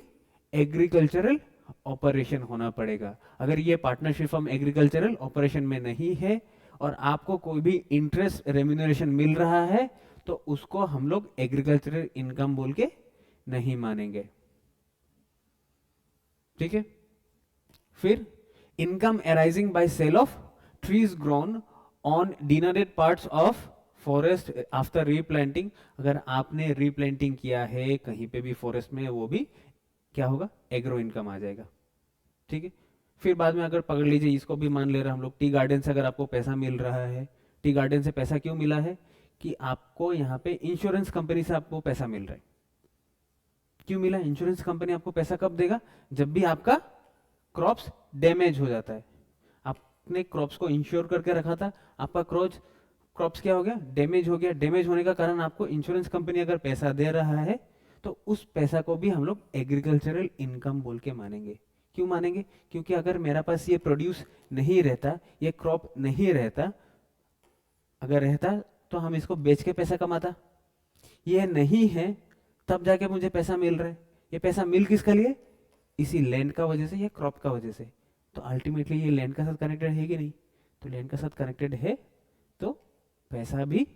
agricultural operation होना पड़ेगा। अगर ये पार्टनरशिप फर्म एग्रीकल्चरल ऑपरेशन में नहीं है और आपको कोई भी इंटरेस्ट रेम्यूनरेशन मिल रहा है तो उसको हम लोग एग्रीकल्चरल इनकम बोल के नहीं मानेंगे। ठीक है, फिर income arising by sale of trees grown on denuded parts of forest after replanting. अगर आपने रीप्लांटिंग किया है कहीं पे भी फॉरेस्ट में, वो भी क्या होगा, एग्रो इनकम आ जाएगा। ठीक है, फिर बाद में अगर पकड़ लीजिए, इसको भी मान ले रहे हम लोग, टी गार्डन से अगर आपको पैसा मिल रहा है, टी गार्डन से पैसा क्यों मिला है कि आपको यहाँ पे इंश्योरेंस कंपनी से आपको पैसा मिल रहा है। क्यों मिला, इंश्योरेंस कंपनी आपको पैसा कब देगा, जब भी आपका क्रॉप्स डैमेज हो जाता है। आपने क्रॉप्स को इंश्योर करके रखा था, आपका क्रॉप्स क्या हो गया, डैमेज हो गया, डैमेज होने का कारण आपको इंश्योरेंस कंपनी अगर पैसा दे रहा है तो उस पैसा को भी हम लोग एग्रीकल्चरल इनकम बोल के मानेंगे। क्यों क्यों मानेंगे? क्योंकि अगर मेरा पास ये प्रोड्यूस नहीं रहता, ये क्रॉप नहीं रहता, अगर रहता तो हम इसको बेच के पैसा कमाता। ये नहीं है, तब जाके मुझे पैसा मिल रहा है। ये पैसा मिल किसका लिए? इसी लैंड का वजह से या क्रॉप का वजह से। तो अल्टीमेटली ये लैंड का साथ कनेक्टेड है कि नहीं? तो लैंड का साथ कनेक्टेड है, तो पैसा भी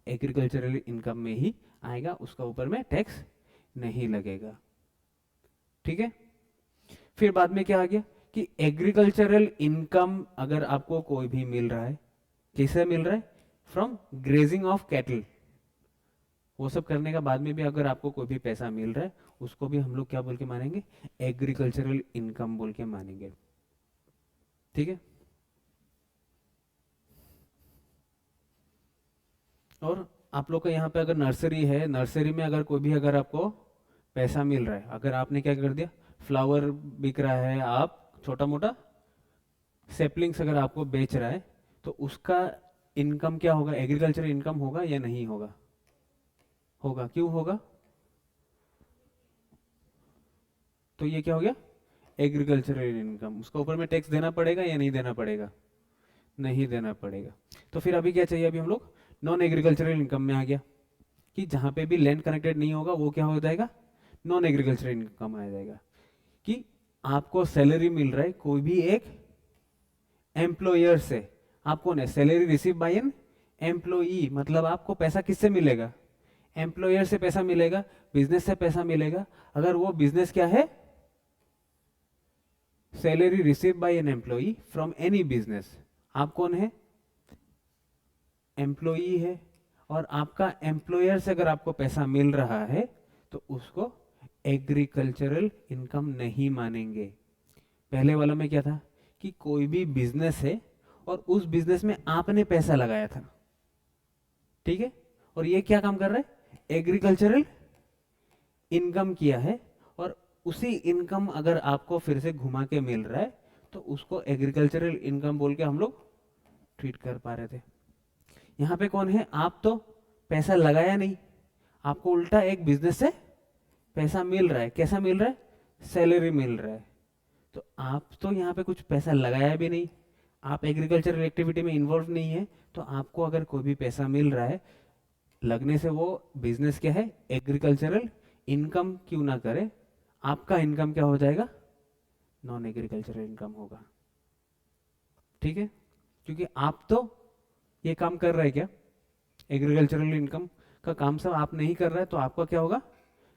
एग्रीकल्चरल इनकम में ही आएगा, उसका ऊपर में टैक्स नहीं लगेगा। ठीक है। फिर बाद में क्या आ गया कि एग्रीकल्चरल इनकम अगर आपको कोई भी मिल रहा है, कैसे मिल रहा है? From grazing of cattle. वो सब करने का बाद में भी अगर आपको कोई भी पैसा मिल रहा है, उसको भी हम लोग क्या बोल के मानेंगे? एग्रीकल्चरल इनकम बोल के मानेंगे। ठीक है। और आप लोग का यहाँ पे अगर नर्सरी है, नर्सरी में अगर कोई भी अगर आपको पैसा मिल रहा है, अगर आपने क्या कर दिया, फ्लावर बिक रहा है, आप छोटा मोटा सेपलिंग्स अगर आपको बेच रहा है, तो उसका इनकम क्या होगा? एग्रीकल्चर इनकम होगा या नहीं होगा? होगा। क्यों होगा? तो ये क्या हो गया? Agricultural income. उसका ऊपर में टैक्स देना पड़ेगा या नहीं देना पड़ेगा? नहीं देना पड़ेगा। तो फिर अभी क्या चाहिए? अभी हम लोग नॉन एग्रीकल्चरल इनकम में आ गया कि जहां पे भी लैंड कनेक्टेड नहीं होगा वो क्या हो जाएगा? नॉन एग्रीकल्चरल इनकम आ जाएगा। कि आपको सैलरी मिल रहा है कोई भी एक एम्प्लॉयर से। आप कौन है? Salary receive by an employee, मतलब आपको पैसा किससे मिलेगा? एम्प्लॉयर से पैसा मिलेगा, बिजनेस से पैसा मिलेगा। अगर वो बिजनेस क्या है? Salary receive by an employee from any business. आप कौन है? एम्प्लॉई है। और आपका एम्प्लॉयर से अगर आपको पैसा मिल रहा है तो उसको एग्रीकल्चरल इनकम नहीं मानेंगे। पहले वाला में क्या था कि कोई भी बिजनेस है और उस बिजनेस में आपने पैसा लगाया था, ठीक है, और ये क्या काम कर रहा है? एग्रीकल्चरल इनकम किया है, और उसी इनकम अगर आपको फिर से घुमा के मिल रहा है तो उसको एग्रीकल्चरल इनकम बोल के हम लोग ट्रीट कर पा रहे थे। यहां पे कौन है? आप तो पैसा लगाया नहीं, आपको उल्टा एक बिजनेस से पैसा मिल रहा है। कैसा मिल रहा है? सैलरी मिल रहा है। तो आप तो यहाँ पे कुछ पैसा लगाया भी नहीं, आप एग्रीकल्चरल एक्टिविटी में इन्वॉल्व नहीं है, तो आपको अगर कोई भी पैसा मिल रहा है लगने से वो बिजनेस क्या है? एग्रीकल्चरल इनकम क्यों ना करे, आपका इनकम क्या हो जाएगा? नॉन एग्रीकल्चरल इनकम होगा। ठीक है। क्योंकि आप तो ये काम कर रहे हैं क्या? एग्रीकल्चरल इनकम का काम सब आप नहीं कर रहा है, तो आपका क्या होगा?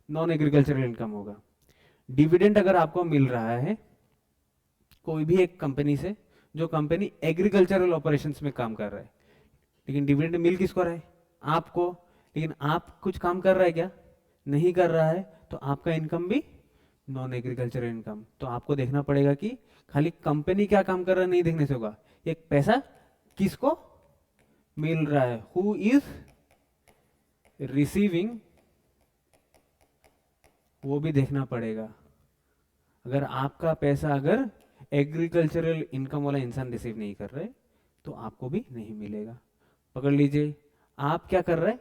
नॉन एग्रीकल्चरल इनकम होगा। डिविडेंड अगर आपको मिल रहा है कोई भी एक कंपनी से, जो कंपनी एग्रीकल्चरल ऑपरेशंस में काम कर रहा है, लेकिन डिविडेंड मिल किसको रहा है? आपको। लेकिन आप कुछ काम कर रहा है क्या? नहीं कर रहा है, तो आपका इनकम भी नॉन एग्रीकल्चरल इनकम। तो आपको देखना पड़ेगा कि खाली कंपनी क्या काम कर रहा है नहीं देखने से होगा, एक पैसा किसको मिल रहा है, हु इज रिसीविंग, वो भी देखना पड़ेगा। अगर आपका पैसा अगर एग्रीकल्चरल इनकम वाला इंसान रिसीव नहीं कर रहे तो आपको भी नहीं मिलेगा। पकड़ लीजिए, आप क्या कर रहे हैं?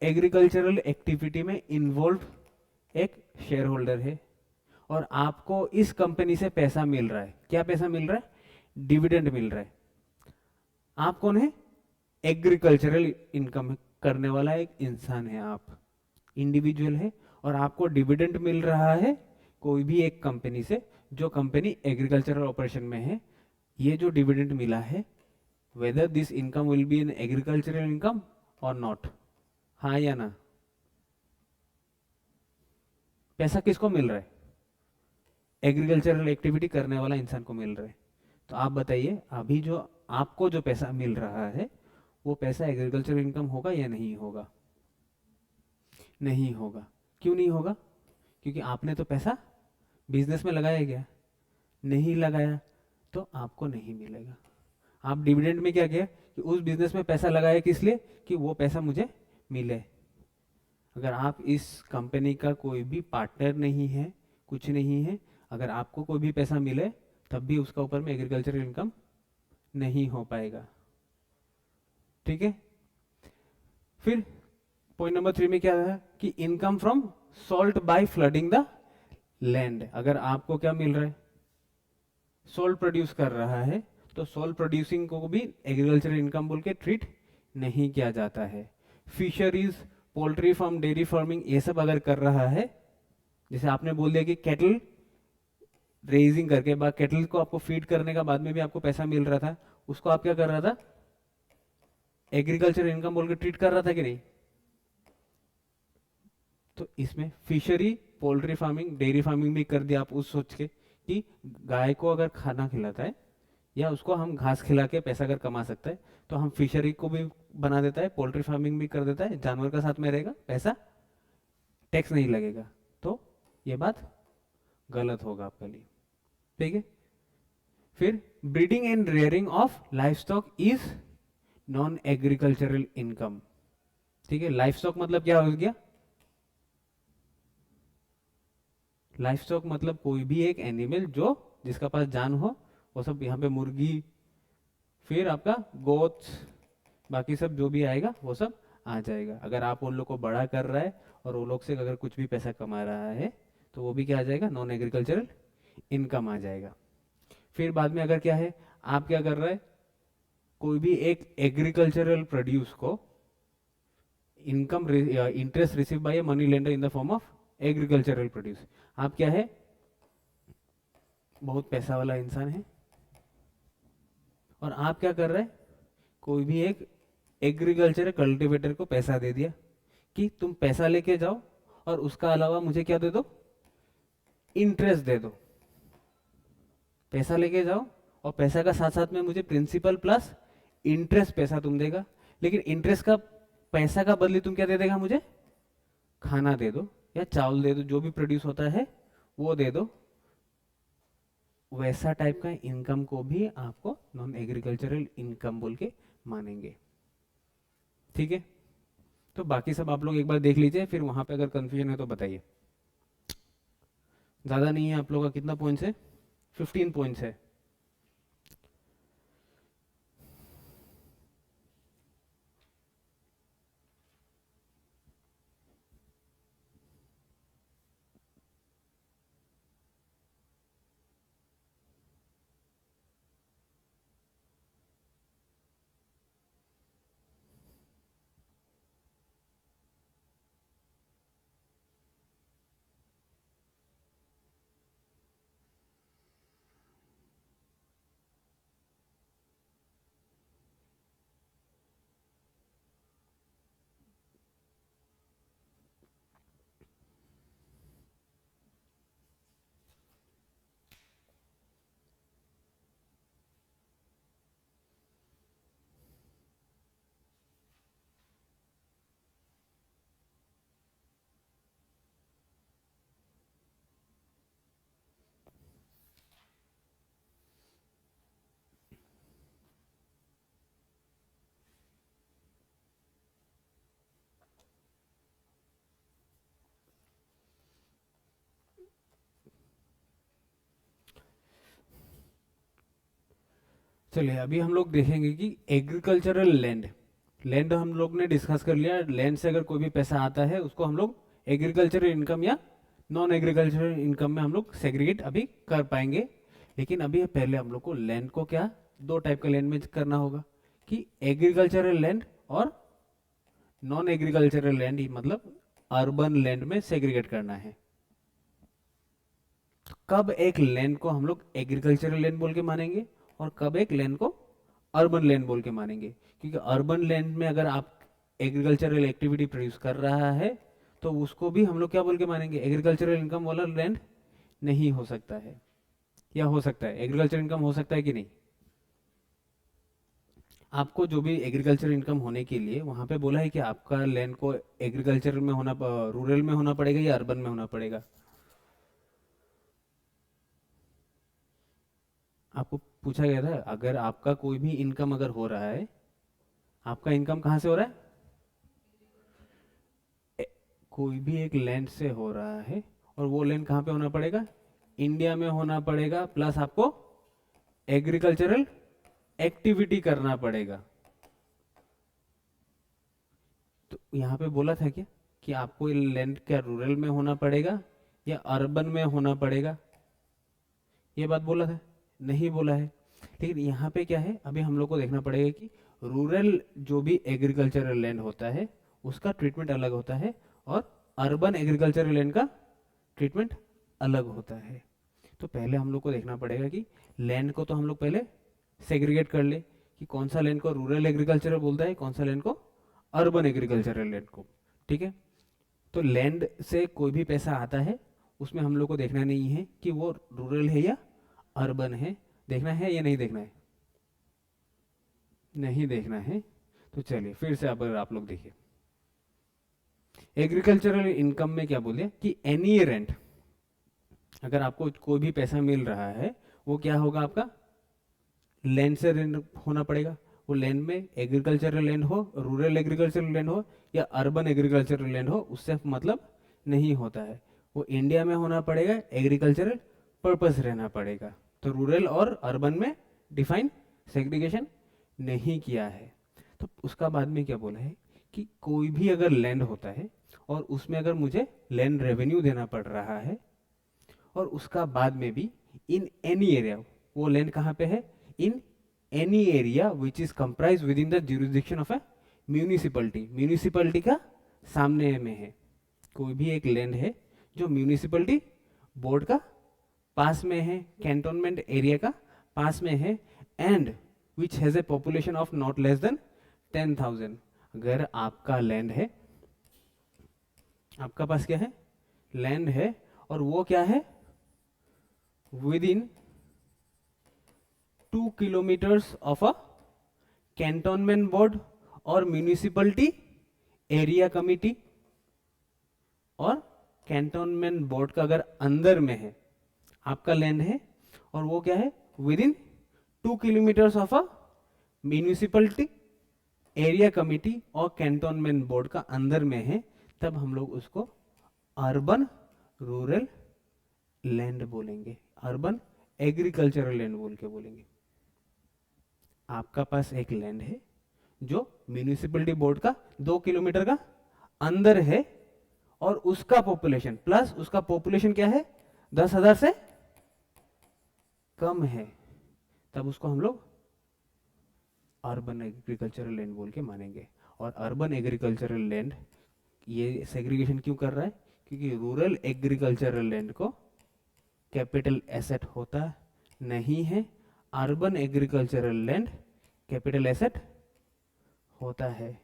एग्रीकल्चरल एक्टिविटी में इन्वॉल्व एक शेयर होल्डर है और आपको इस कंपनी से पैसा मिल रहा है। क्या पैसा मिल रहा है? डिविडेंड मिल रहा है। आप कौन है? एग्रीकल्चरल इनकम करने वाला एक इंसान है, आप इंडिविजुअल है, और आपको डिविडेंड मिल रहा है कोई भी एक कंपनी से, जो कंपनी एग्रीकल्चरल ऑपरेशन में है। ये जो डिविडेंड मिला है, whether this income will be an agricultural income और नॉट, हाँ या ना? पैसा किसको मिल रहा है? एग्रीकल्चरल एक्टिविटी करने वाला इंसान को मिल रहा है। तो आप बताइए, अभी जो आपको जो पैसा मिल रहा है वो पैसा एग्रीकल्चरल इनकम होगा या नहीं होगा? नहीं होगा। क्यों नहीं होगा? क्योंकि आपने तो पैसा बिजनेस में लगाया गया, नहीं लगाया तो आपको नहीं मिलेगा। आप डिविडेंड में क्या किया कि उस बिजनेस में पैसा लगाया, किस लिए? कि वो पैसा मुझे मिले। अगर आप इस कंपनी का कोई भी पार्टनर नहीं है, कुछ नहीं है, अगर आपको कोई भी पैसा मिले तब भी उसका ऊपर में एग्रीकल्चरल इनकम नहीं हो पाएगा। ठीक है। फिर पॉइंट नंबर 3 में क्या है कि income from salt by flooding the land अगर आपको क्या मिल रहा है, सोल प्रोड्यूस कर रहा है, तो सोल प्रोड्यूसिंग को भी एग्रीकल्चरल इनकम बोल के ट्रीट नहीं किया जाता है। Fisheries, poultry farm, dairy farming ये सब अगर कर रहा है, जैसे आपने बोल दिया कि कैटल रेजिंग करके बाद कैटल को आपको फीड करने का बाद में भी आपको पैसा मिल रहा था, उसको आप क्या कर रहा था, एग्रीकल्चर इनकम बोल के ट्रीट कर रहा था कि नहीं। तो इसमें fishery, poultry farming, dairy farming भी कर दिया आप उस सोच के कि गाय को अगर खाना खिलाता है या उसको हम घास खिला के पैसा अगर कमा सकता है, तो हम फिशरी को भी बना देता है, पोल्ट्री फार्मिंग भी कर देता है, जानवर का साथ में रहेगा, पैसा टैक्स नहीं लगेगा। तो ये बात गलत होगा आपके लिए, ठीक है। फिर breeding and rearing of life stock is non agricultural income, ठीक है। लाइफ स्टॉक मतलब क्या हो गया, लाइफ स्टॉक मतलब कोई भी एक एनिमल जो जिसका पास जान हो, वो सब यहाँ पे मुर्गी, फिर आपका गोट, बाकी सब जो भी आएगा वो सब आ जाएगा। अगर आप उन लोग को बड़ा कर रहा है और वो लोग से अगर कुछ भी पैसा कमा रहा है, तो वो भी क्या आ जाएगा, नॉन एग्रीकल्चरल इनकम आ जाएगा। फिर बाद में अगर क्या है, आप क्या कर रहे हैं, कोई भी एक एग्रीकल्चरल प्रोड्यूस को income interest receive by money lender in the form of agricultural produce. आप क्या है, बहुत पैसा वाला इंसान है और आप क्या कर रहे हैं, कोई भी एक एग्रीकल्चर कल्टीवेटर को पैसा दे दिया कि तुम पैसा लेके जाओ और उसका अलावा मुझे क्या दे दो, इंटरेस्ट दे दो। पैसा लेके जाओ और पैसा का साथ साथ में मुझे प्रिंसिपल प्लस इंटरेस्ट पैसा तुम देगा, लेकिन इंटरेस्ट का पैसा का बदले तुम क्या दे देगा, मुझे खाना दे दो या चावल दे दो, जो भी प्रोड्यूस होता है वो दे दो। वैसा टाइप का इनकम को भी आपको नॉन एग्रीकल्चरल इनकम बोल के मानेंगे, ठीक है। तो बाकी सब आप लोग एक बार देख लीजिए, फिर वहां पे अगर कंफ्यूजन है तो बताइए। ज्यादा नहीं है आप लोगों का, कितना पॉइंट्स है, 15 पॉइंट्स है। चलिए अभी हम लोग देखेंगे कि एग्रीकल्चरल लैंड, लैंड हम लोग ने डिस्कस कर लिया, लैंड से अगर कोई भी पैसा आता है उसको हम लोग एग्रीकल्चरल इनकम या नॉन एग्रीकल्चरल इनकम में हम लोग सेग्रीगेट अभी कर पाएंगे। लेकिन अभी पहले हम लोग को लैंड को क्या, दो टाइप का लैंड में करना होगा कि एग्रीकल्चरल लैंड और नॉन एग्रीकल्चरल लैंड, मतलब अर्बन लैंड में सेग्रीगेट करना है। कब एक लैंड को हम लोग एग्रीकल्चरल लैंड बोल के मानेंगे और कब एक लैंड को अर्बन लैंड बोल के मानेंगे, क्योंकि अर्बन लैंड में अगर आप एग्रीकल्चरल एक्टिविटी प्रोड्यूस कर रहा है तो उसको भी हम लोग क्या बोल के मानेंगे, एग्रीकल्चरल इनकम वाला लैंड नहीं हो सकता है। या हो सकता है, एग्रीकल्चर इनकम हो सकता है कि नहीं। आपको जो भी एग्रीकल्चर इनकम होने के लिए वहां पे बोला है कि आपका लैंड को एग्रीकल्चर में होना, रूरल में होना पड़ेगा या अर्बन में होना पड़ेगा। आपको पूछा गया था, अगर आपका कोई भी इनकम अगर हो रहा है, आपका इनकम कहाँ से हो रहा है, कोई भी एक लैंड से हो रहा है, और वो लैंड कहाँ पे होना पड़ेगा, इंडिया में होना पड़ेगा, प्लस आपको एग्रीकल्चरल एक्टिविटी करना पड़ेगा। तो यहाँ पे बोला था क्या कि आपको ये लैंड क्या रूरल में होना पड़ेगा या अर्बन में होना पड़ेगा? ये बात बोला था? नहीं बोला है। लेकिन यहाँ पे क्या है, अभी हम लोग को देखना पड़ेगा कि रूरल जो भी एग्रीकल्चरल लैंड होता है उसका ट्रीटमेंट अलग होता है और अर्बन एग्रीकल्चरल लैंड का ट्रीटमेंट अलग होता है। तो पहले हम लोग को देखना पड़ेगा कि लैंड को तो हम लोग पहले सेग्रीगेट कर ले कि कौन सा लैंड को रूरल एग्रीकल्चर बोलता है, कौन सा लैंड को अर्बन एग्रीकल्चरल लैंड को। ठीक है, तो लैंड से कोई भी पैसा आता है उसमें हम लोग को देखना नहीं है कि वो रूरल है या अर्बन है। देखना है या नहीं देखना है? नहीं देखना है। तो चलिए फिर से अगर आप लोग देखिए, एग्रीकल्चरल इनकम में क्या बोले कि एनी रेंट, अगर आपको कोई भी पैसा मिल रहा है वो क्या होगा, आपका लैंड से रेंट होना पड़ेगा। वो लैंड में एग्रीकल्चरल लैंड हो, रूरल एग्रीकल्चरल लैंड हो या अर्बन एग्रीकल्चरल लैंड हो, उससे मतलब नहीं होता है। वो इंडिया में होना पड़ेगा, एग्रीकल्चरल पर्पस रहना पड़ेगा। तो रूरल और अर्बन में डिफाइन सेग्रीगेशन नहीं किया है। तो उसका बाद में क्या बोला है कि कोई भी अगर लैंड होता है और उसमें अगर मुझे लैंड रेवेन्यू देना पड़ रहा है और उसका बाद में भी इन एनी एरिया, वो लैंड कहाँ पे है, in any area which is comprise with in the jurisdiction of A municipality, municipality का सामने में है। कोई भी एक लैंड है जो म्यूनिसिपलिटी बोर्ड का पास में है, कैंटोनमेंट एरिया का पास में है, and which has a population of not less than 10,000। अगर आपका लैंड है, आपका पास क्या है, लैंड है, और वो क्या है, with in 2 kilometres of a cantonment board और म्यूनिसिपलिटी एरिया कमिटी, और कैंटोनमेंट बोर्ड का अगर अंदर में है आपका लैंड है और वो क्या है, with in 2 kilometres of a municipality area committee और कैंटोनमेंट बोर्ड का अंदर में है, तब हम लोग उसको अर्बन रूरल लैंड बोलेंगे, अर्बन एग्रीकल्चरल लैंड बोल के बोलेंगे। आपका पास एक लैंड है जो म्यूनिसिपलिटी बोर्ड का 2 किलोमीटर का अंदर है और उसका पॉपुलेशन प्लस उसका पॉपुलेशन क्या है, 10,000 से कम है, तब उसको हम लोग अर्बन एग्रीकल्चरल लैंड बोल के मानेंगे। और अर्बन एग्रीकल्चरल लैंड ये सेग्रीगेशन क्यों कर रहा है, क्योंकि रूरल एग्रीकल्चरल लैंड को कैपिटल एसेट होता नहीं है, urban agricultural land capital asset होता है।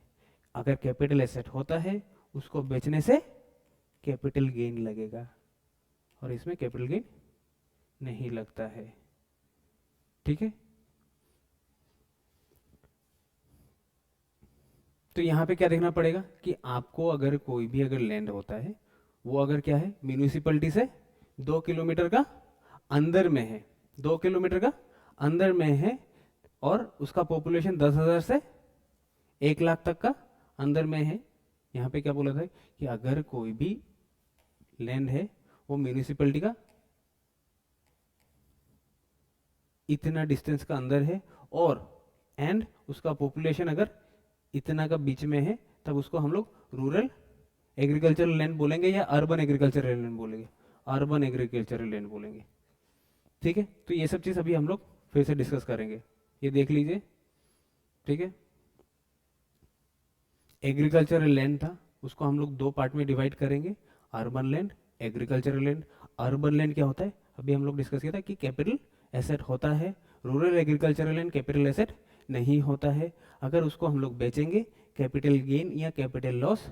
अगर कैपिटल एसेट होता है उसको बेचने से कैपिटल गेन लगेगा और इसमें कैपिटल गेन नहीं लगता है। ठीक है, तो यहां पे क्या देखना पड़ेगा कि आपको अगर कोई भी अगर लैंड होता है वो अगर क्या है, म्यूनिसिपैलिटी से 2 किलोमीटर का अंदर में है, 2 किलोमीटर का अंदर में है और उसका पॉपुलेशन 10,000 से 1 लाख तक का अंदर में है। यहाँ पे क्या बोला था कि अगर कोई भी लैंड है वो म्यूनिसिपैलिटी का इतना डिस्टेंस का अंदर है और एंड उसका पॉपुलेशन अगर इतना का बीच में है, तब उसको हम लोग रूरल एग्रीकल्चरल लैंड बोलेंगे या अर्बन एग्रीकल्चरल लैंड बोलेंगे, अर्बन एग्रीकल्चरल लैंड बोलेंगे। ठीक है, तो ये सब चीज अभी हम लोग फिर से डिस्कस करेंगे, ये देख लीजिए। ठीक है, एग्रीकल्चरल लैंड था, उसको हम लोग 2 पार्ट में डिवाइड करेंगे, urban land, agricultural land. Urban land क्या होता है, अभी हम लोग डिस्कस किया था कि कैपिटल एसेट होता है, rural agricultural land capital asset नहीं होता है। अगर उसको हम लोग बेचेंगे कैपिटल गेन या कैपिटल लॉस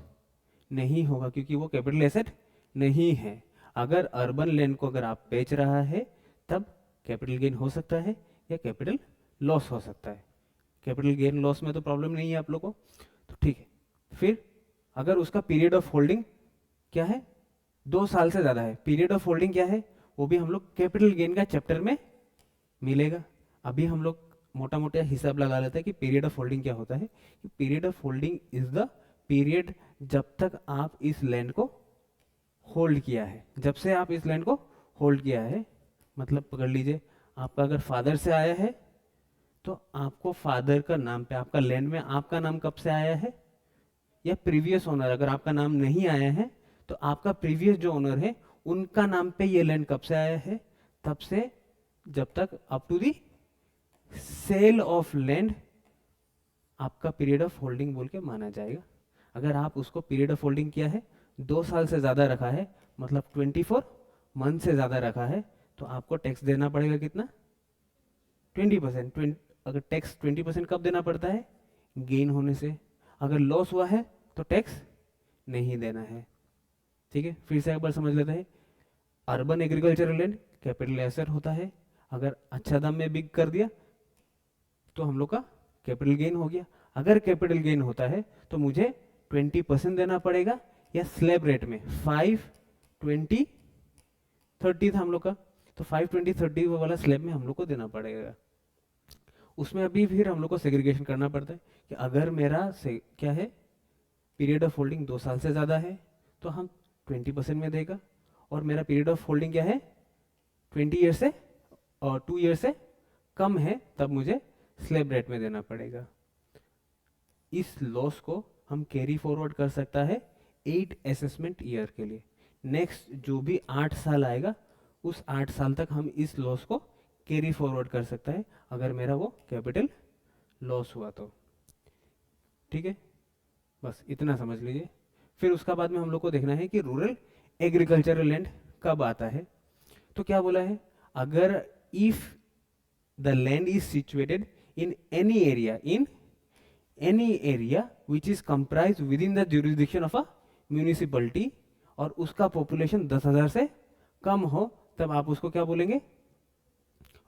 नहीं होगा क्योंकि वो कैपिटल एसेट नहीं है। अगर अर्बन लैंड को अगर आप बेच रहा है तब कैपिटल गेन हो सकता है या कैपिटल लॉस हो सकता है। कैपिटल गेन लॉस में तो प्रॉब्लम नहीं है आप लोग को, तो ठीक है। फिर अगर उसका पीरियड ऑफ होल्डिंग क्या है, 2 साल से ज्यादा है, पीरियड ऑफ होल्डिंग क्या है, वो भी हम लोग कैपिटल गेन का चैप्टर में मिलेगा। अभी हम लोग मोटा मोटा हिसाब लगा लेते हैं कि पीरियड ऑफ होल्डिंग क्या होता है। कि period of holding is the period जब तक आप इस लैंड को होल्ड किया है, जब से आप इस लैंड को होल्ड किया है। मतलब पकड़ लीजिए, आपका अगर फादर से आया है तो आपको फादर का नाम पे आपका लैंड में आपका नाम कब से आया है, या प्रीवियस ओनर अगर आपका नाम नहीं आया है तो आपका प्रीवियस जो ओनर है उनका नाम पे ये लैंड कब से आया है? तब से जब तक up to the sale of land आपका पीरियड ऑफ होल्डिंग बोल के माना जाएगा। अगर आप उसको पीरियड ऑफ होल्डिंग किया है 2 साल से ज्यादा रखा है, मतलब 24 मंथ से ज्यादा रखा है, तो आपको टैक्स देना पड़ेगा कितना? 20%। अगर टैक्स 20% कब देना पड़ता है? गेन होने से। अगर लॉस हुआ है तो टैक्स नहीं देना है। ठीक है, फिर से एक बार समझ लेते हैं। Urban agricultural land capital asset होता है, अगर अच्छा दाम में बिक कर दिया तो हम लोग का कैपिटल गेन हो गया। अगर कैपिटल गेन होता है तो मुझे 20% देना पड़ेगा, या स्लैब रेट में 5, 20, 30 था हम लोग का, तो 5, 20, 30 वाला स्लैब में हम लोग को देना पड़ेगा। उसमें अभी फिर हम लोग को सेग्रीगेशन करना पड़ता है कि अगर मेरा से क्या है, पीरियड ऑफ होल्डिंग 2 साल से ज़्यादा है तो हम 20% में देगा, और मेरा पीरियड ऑफ होल्डिंग क्या है 20 ईयर से और 2 ईयर से कम है, तब मुझे स्लैब रेट में देना पड़ेगा। इस लॉस को हम कैरी फॉरवर्ड कर सकता है 8 असेसमेंट ईयर के लिए। नेक्स्ट जो भी 8 साल आएगा उस 8 साल तक हम इस लॉस को कैरी फॉरवर्ड कर सकता है, अगर मेरा वो कैपिटल लॉस हुआ तो। ठीक है, बस इतना समझ लीजिए। फिर उसका बाद में हम लोग को देखना है कि रूरल एग्रीकल्चरल लैंड कब आता है। तो क्या बोला है, अगर if the land is situated in any area which is comprise with in the jurisdiction of a municipality, और उसका पॉपुलेशन 10,000 से कम हो, तब आप उसको क्या बोलेंगे?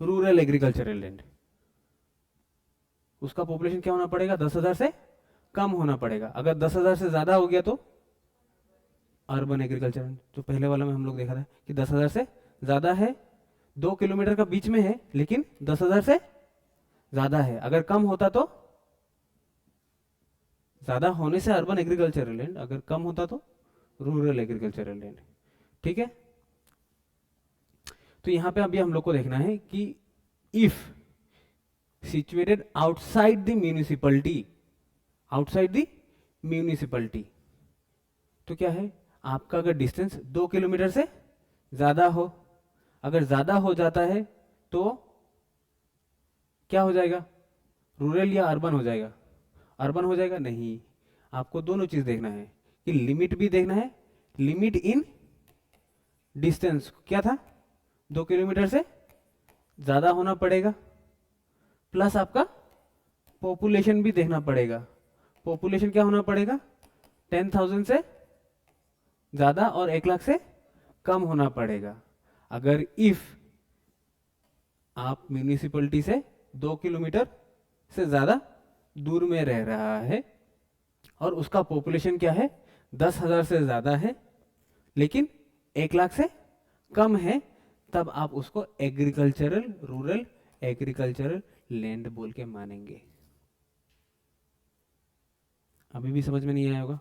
Rural agricultural land. उसका पॉपुलेशन क्या होना पड़ेगा? 10,000 से कम होना पड़ेगा। अगर 10,000 से ज्यादा हो गया तो अर्बन एग्रीकल्चर। जो पहले वाला में हम लोग देखा था कि 10,000 से ज्यादा है, 2 किलोमीटर का बीच में है, लेकिन 10,000 से ज्यादा है। अगर कम होता तो, ज्यादा होने से अर्बन एग्रीकल्चरल लैंड, अगर कम होता तो रूरल एग्रीकल्चरल लैंड। ठीक है, तो यहां पे अभी हम लोग को देखना है कि if situated outside the municipality, outside the municipality, तो क्या है, आपका अगर डिस्टेंस 2 किलोमीटर से ज्यादा हो, अगर ज्यादा हो जाता है तो क्या हो जाएगा? रूरल या अर्बन हो जाएगा? अर्बन हो जाएगा? नहीं, आपको दोनों चीज देखना है कि लिमिट भी देखना है। लिमिट इन डिस्टेंस क्या था? 2 किलोमीटर से ज्यादा होना पड़ेगा, प्लस आपका पॉपुलेशन भी देखना पड़ेगा। पॉपुलेशन क्या होना पड़ेगा? 10,000 से ज्यादा और 1 लाख से कम होना पड़ेगा। अगर इफ आप म्यूनिसिपैलिटी से 2 किलोमीटर से ज्यादा दूर में रह रहा है और उसका पॉपुलेशन क्या है? 10,000 से ज्यादा है, लेकिन 1 लाख से कम है, तब आप उसको एग्रीकल्चरल, रूरल एग्रीकल्चरल लैंड बोल के मानेंगे। अभी भी समझ में नहीं आया होगा?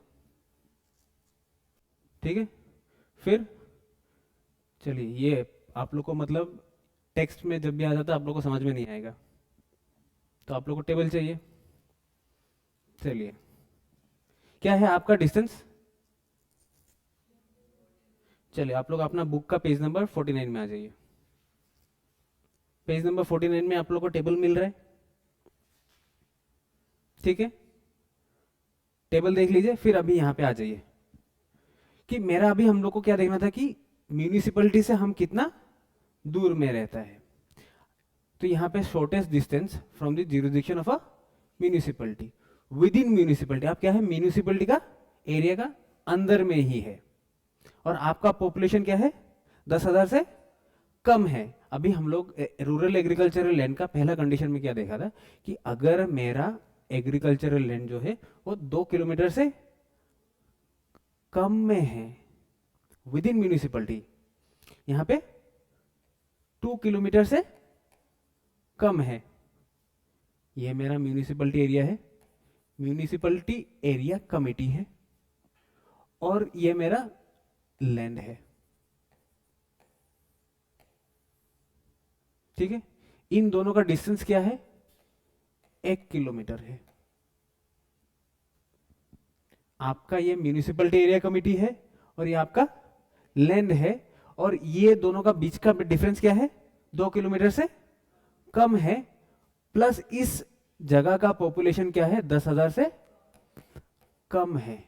ठीक है, फिर चलिए, ये आप लोग को मतलब टेक्स्ट में जब भी आ जाता है आप लोग को समझ में नहीं आएगा, तो आप लोग को टेबल चाहिए। चलिए, क्या है आपका डिस्टेंस? चलिए, आप लोग अपना बुक का पेज नंबर 49 में आ जाइए। पेज नंबर 49 में आप लोग को टेबल मिल रहा है। ठीक है, टेबल देख लीजिए, फिर अभी यहां पे आ जाइए कि मेरा अभी हम लोग को क्या देखना था कि म्यूनिसिपैलिटी से हम कितना दूर में रहता है। तो यहाँ पे shortest distance from the jurisdiction of a municipality with in municipality, आप क्या है, म्यूनिसिपैलिटी का एरिया का अंदर में ही है, और आपका पॉपुलेशन क्या है? 10,000 से कम है। अभी हम लोग रूरल एग्रीकल्चरल लैंड का पहला कंडीशन में क्या देखा था कि अगर मेरा एग्रीकल्चरल लैंड जो है वो 2 किलोमीटर से कम में है विद इन म्यूनिसिपैलिटी, यहां पे 2 किलोमीटर से कम है, ये मेरा म्यूनिसिपैलिटी एरिया है, म्यूनिसिपैलिटी एरिया कमेटी है, और ये मेरा लैंड है। ठीक है, इन दोनों का डिस्टेंस क्या है? 1 किलोमीटर है। आपका ये म्यूनिसिपैलिटी एरिया कमेटी है और ये आपका लैंड है, और ये दोनों का बीच का डिफरेंस क्या है, 2 किलोमीटर से कम है, प्लस इस जगह का पॉपुलेशन क्या है, 10,000 से कम है।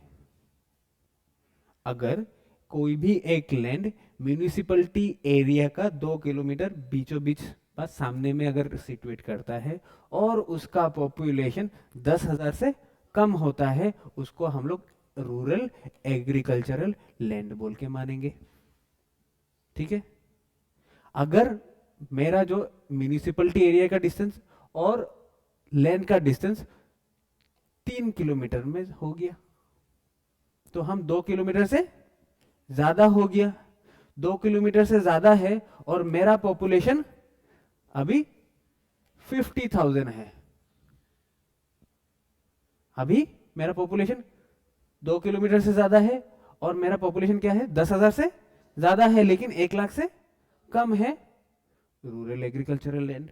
अगर कोई भी एक लैंड म्यूनिसिपलिटी एरिया का 2 किलोमीटर बीचों बीच बस सामने में अगर सिचुएट करता है और उसका पॉपुलेशन 10,000 से कम होता है, उसको हम लोग रूरल एग्रीकल्चरल लैंड बोल के मानेंगे। ठीक है। अगर मेरा जो म्यूनिसिपलिटी एरिया का डिस्टेंस और लैंड का डिस्टेंस 3 किलोमीटर में हो गया, तो हम 2 किलोमीटर से ज्यादा हो गया, 2 किलोमीटर से ज्यादा है और मेरा पॉपुलेशन अभी 50,000 है। अभी मेरा पॉपुलेशन 2 किलोमीटर से ज्यादा है और मेरा पॉपुलेशन क्या है, 10,000 से ज्यादा है, लेकिन 1 लाख से कम है। Rural agricultural land.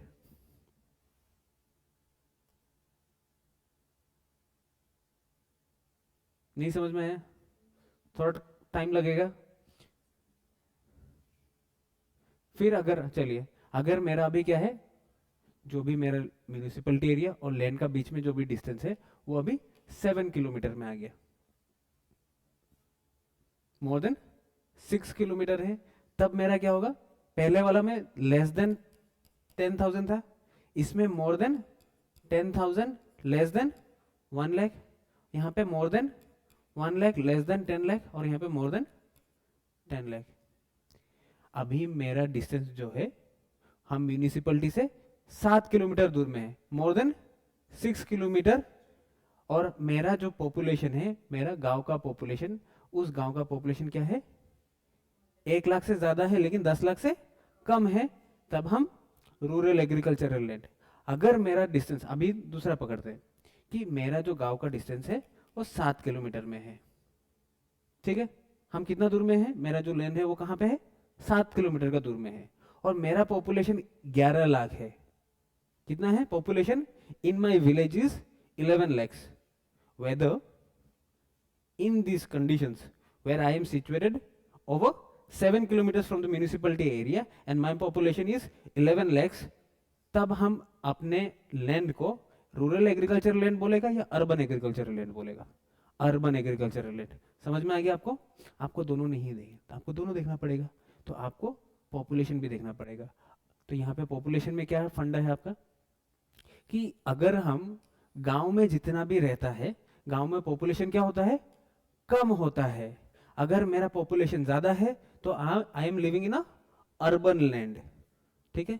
नहीं समझ में आया, थोड़ा टाइम लगेगा। फिर अगर चलिए, अगर मेरा अभी क्या है, जो भी मेरा म्यूनिसिपलिटी एरिया और लैंड का बीच में जो भी डिस्टेंस है वो अभी 7 किलोमीटर में आ गया, मोर देन 6 किलोमीटर है, तब मेरा क्या होगा, पहले वाला में लेस देन 10,000 था, इसमें more than 10,000, less than 1 lakh, यहाँ पे more than 1 lakh, less than 10 lakh, और यहाँ पे मोर देन 10 लाख। अभी मेरा डिस्टेंस जो है, हम म्यूनिसिपलिटी से 7 किलोमीटर दूर में है, मोर देन 6 किलोमीटर, और मेरा जो पॉपुलेशन है, मेरा गांव का पॉपुलेशन, उस गांव का पॉपुलेशन क्या है, 1 लाख से ज्यादा है लेकिन 10 लाख से कम है, तब हम रूरल एग्रीकल्चरल लैंड। अगर मेरा डिस्टेंस, अभी दूसरा पकड़ते हैं कि मेरा जो गांव का डिस्टेंस है वो 7 किलोमीटर में है, ठीक है, हम कितना दूर में है, मेरा जो लैंड है वो कहाँ पे है, 7 किलोमीटर का दूर में है, और मेरा पॉपुलेशन 11 लाख है। कितना है population in my village is 11 lakhs, whether in these conditions where I am situated over 7 kilometers from the municipality area and my population is 11 lakhs, तब हम अपने लैंड को रूरल एग्रीकल्चरल लैंड बोलेगा या अर्बन एग्रीकल्चरल लैंड बोलेगा, urban agricultural land. समझ में आ गया आपको, आपको दोनों नहीं देंगे तो आपको दोनों देखना पड़ेगा, तो आपको पॉपुलेशन भी देखना पड़ेगा। तो यहाँ पे पॉपुलेशन में क्या फंडा है आपका, कि अगर हम गांव में जितना भी रहता है, गांव में पॉपुलेशन क्या होता है, कम होता है। अगर मेरा पॉपुलेशन ज्यादा है तो I am living in a urban land, ठीक है।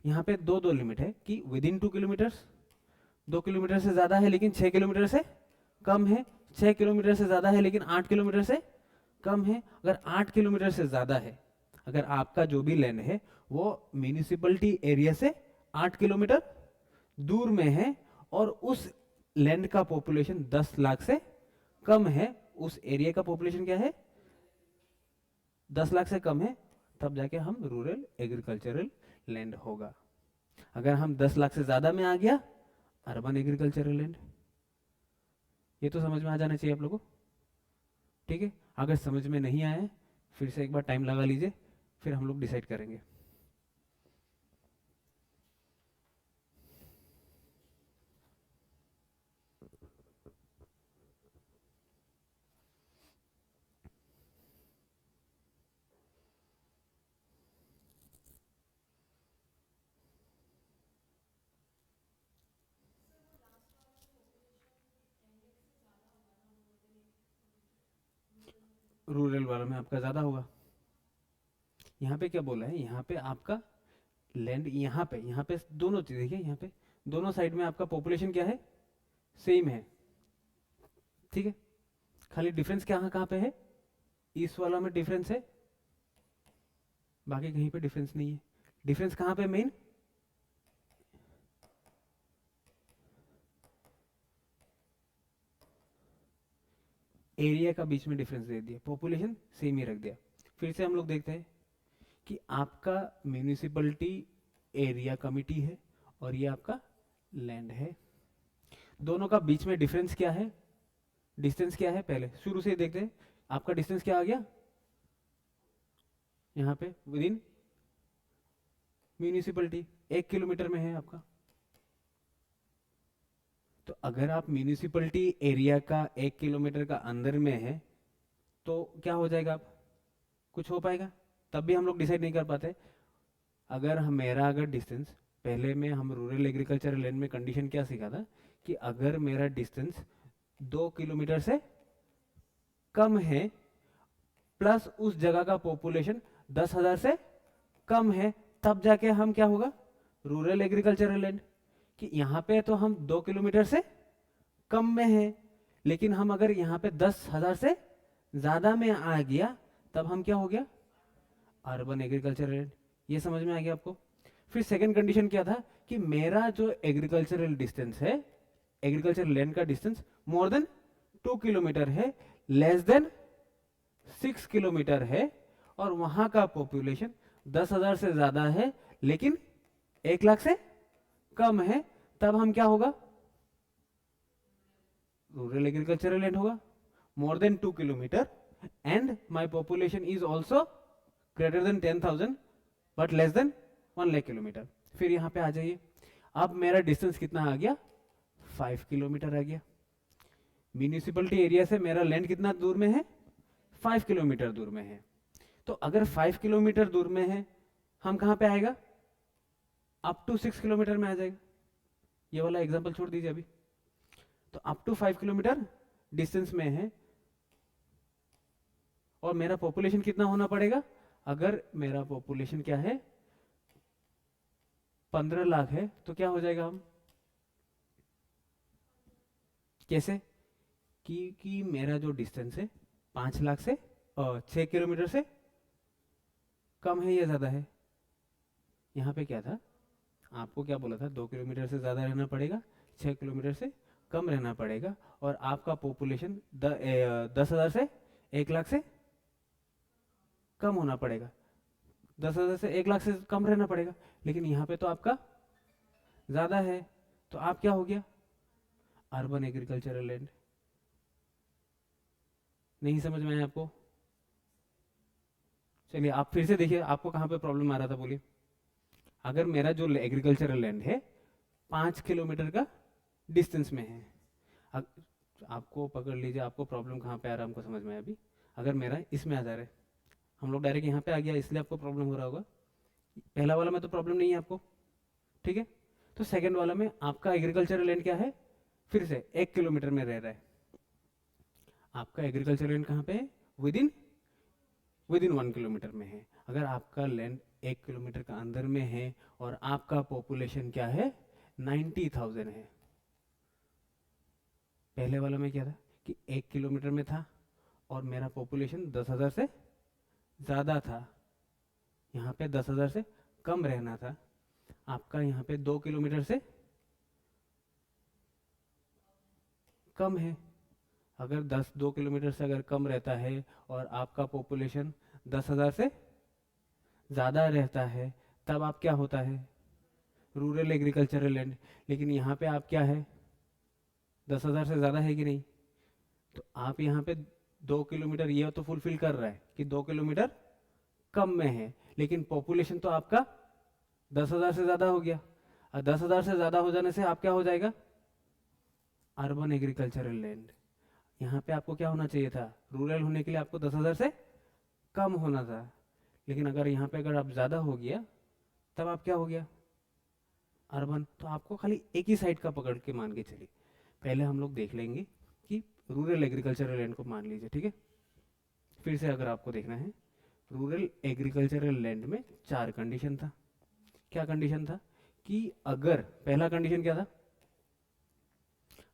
यहाँ पे दो लिमिट है कि विद इन 2 किलोमीटर, 2 किलोमीटर से ज्यादा है लेकिन 6 किलोमीटर से कम है, 6 किलोमीटर से ज्यादा है लेकिन 8 किलोमीटर से कम है। अगर 8 किलोमीटर से ज्यादा है, अगर आपका जो भी लैंड है वो म्यूनिसिपलिटी एरिया से 8 किलोमीटर दूर में है और उस लैंड का पॉपुलेशन 10 लाख से कम है, उस एरिया का पॉपुलेशन क्या है, 10 लाख से कम है, तब जाके हम रूरल एग्रीकल्चरल लैंड होगा। अगर हम 10 लाख से ज्यादा में आ गया, अर्बन एग्रीकल्चरल लैंड। ये तो समझ में आ जाना चाहिए आप लोगों को, ठीक है। अगर समझ में नहीं आया फिर से एक बार टाइम लगा लीजिए, फिर हम लोग डिसाइड करेंगे। रूरल वाला में आपका ज्यादा होगा। यहाँ पे क्या बोला है, यहाँ पे आपका लैंड, यहाँ पे दोनों चीज देखिए, यहाँ पे दोनों साइड में आपका पॉपुलेशन क्या है, सेम है, ठीक है। खाली डिफरेंस क्या कहाँ पे है, इस वाला में डिफरेंस है, बाकी कहीं पे डिफरेंस नहीं है। डिफरेंस कहाँ पे मेन, एरिया का बीच में डिफरेंस दे दिया, पॉपुलेशन सेम ही रख दिया। फिर से हम लोग देखते हैं कि आपका म्यूनिसिपलिटी एरिया कमिटी है और ये आपका लैंड है, दोनों का बीच में डिफरेंस क्या है, डिस्टेंस क्या है, पहले शुरू से ही देखते हैं। आपका डिस्टेंस क्या आ गया, यहाँ पे विद इन म्यूनिसिपलिटी 1 किलोमीटर में है आपका। तो अगर आप म्यूनिसिपलिटी एरिया का 1 किलोमीटर का अंदर में है तो क्या हो जाएगा, आप कुछ हो पाएगा? तब भी हम लोग डिसाइड नहीं कर पाते। अगर मेरा अगर डिस्टेंस, पहले में हम रूरल एग्रीकल्चर लैंड में कंडीशन क्या सीखा था कि अगर मेरा डिस्टेंस 2 किलोमीटर से कम है प्लस उस जगह का पॉपुलेशन 10,000 से कम है, तब जाके हम क्या होगा, रूरल एग्रीकल्चरल लैंड। कि यहाँ पे तो हम 2 किलोमीटर से कम में है, लेकिन हम अगर यहाँ पे 10,000 से ज्यादा में आ गया तब हम क्या हो गया, अर्बन एग्रीकल्चरल लैंड। ये समझ में आ गया आपको? फिर सेकंड कंडीशन क्या था कि मेरा जो एग्रीकल्चरल डिस्टेंस है, एग्रीकल्चरल लैंड का डिस्टेंस मोर देन 2 किलोमीटर है, लेस देन 6 किलोमीटर है, और वहां का पॉपुलेशन 10,000 से ज्यादा है लेकिन 1 लाख से कम है, तब हम क्या होगा, रूरल एग्रीकल्चरल लैंड होगा। More than 2 kilometre and my population is also greater than 10,000 but less than 1 lakh kilometre. फिर यहां पे आ जाइए, अब मेरा डिस्टेंस कितना आ गया, 5 किलोमीटर आ गया। म्यूनिसिपलिटी एरिया से मेरा लैंड कितना दूर में है, 5 किलोमीटर दूर में है। तो अगर 5 किलोमीटर दूर में है, हम कहां पे आएगा, अप टू 6 किलोमीटर में आ जाएगा। ये वाला एग्जांपल छोड़ दीजिए अभी। तो अप टू 5 किलोमीटर डिस्टेंस में है, और मेरा पॉपुलेशन कितना होना पड़ेगा, अगर मेरा पॉपुलेशन क्या है 15 लाख है, तो क्या हो जाएगा, हम कैसे, कि मेरा जो डिस्टेंस है 5 लाख से 6 किलोमीटर से कम है या ज्यादा है। यहाँ पे क्या था, आपको क्या बोला था, 2 किलोमीटर से ज्यादा रहना पड़ेगा, 6 किलोमीटर से कम रहना पड़ेगा, और आपका पॉपुलेशन 10,000 से 1 लाख से कम होना पड़ेगा, 10,000 से 1 लाख से कम रहना पड़ेगा। लेकिन यहाँ पे तो आपका ज्यादा है, तो आप क्या हो गया, अर्बन एग्रीकल्चरल लैंड। नहीं समझ में आया आपको? चलिए आप फिर से देखिए, आपको कहाँ पे प्रॉब्लम आ रहा था, बोलिए। अगर मेरा जो एग्रीकल्चरल लैंड है 5 किलोमीटर का डिस्टेंस में है, आपको पकड़ लीजिए, आपको प्रॉब्लम कहाँ पे आ रहा है हमको समझ में आया अभी। अगर मेरा इसमें आ जा रहा है, हम लोग डायरेक्ट यहाँ पे आ गया, इसलिए आपको प्रॉब्लम हो रहा होगा। पहला वाला में तो प्रॉब्लम नहीं है आपको, ठीक है। तो सेकंड वाला में आपका एग्रीकल्चरल लैंड क्या है, फिर से 1 किलोमीटर में रह रहा है। आपका एग्रीकल्चर लैंड कहाँ पे है, विद इन 1 किलोमीटर में है। अगर आपका लैंड 1 किलोमीटर का अंदर में है और आपका पॉपुलेशन क्या है 90,000 है। पहले वाला में क्या था कि 1 किलोमीटर में था और मेरा पॉपुलेशन 10,000 से ज्यादा था, यहाँ पे 10,000 से कम रहना था। आपका यहाँ पे 2 किलोमीटर से कम है। अगर 2 किलोमीटर से अगर कम रहता है और आपका पॉपुलेशन 10,000 से ज्यादा रहता है, तब आप क्या होता है, रूरल एग्रीकल्चरल लैंड। लेकिन यहाँ पे आप क्या है, 10,000 से ज्यादा है कि नहीं, तो आप यहाँ पे 2 किलोमीटर ये तो फुलफिल कर रहा है कि 2 किलोमीटर कम में है, लेकिन पॉपुलेशन तो आपका 10,000 से ज्यादा हो गया। और 10,000 से ज्यादा हो जाने से आप क्या हो जाएगा, अर्बन एग्रीकल्चरल लैंड। यहाँ पे आपको क्या होना चाहिए था, रूरल होने के लिए आपको 10,000 से कम होना था, लेकिन अगर यहाँ पे अगर आप ज्यादा हो गया तब आप क्या हो गया, अर्बन। तो आपको खाली एक ही साइड का पकड़ के मान के चलिए। पहले हम लोग देख लेंगे कि रूरल एग्रीकल्चरल लैंड को मान लीजिए, ठीक है। फिर से अगर आपको देखना है, रूरल एग्रीकल्चरल लैंड में 4 कंडीशन था। क्या कंडीशन था कि अगर पहला कंडीशन क्या था,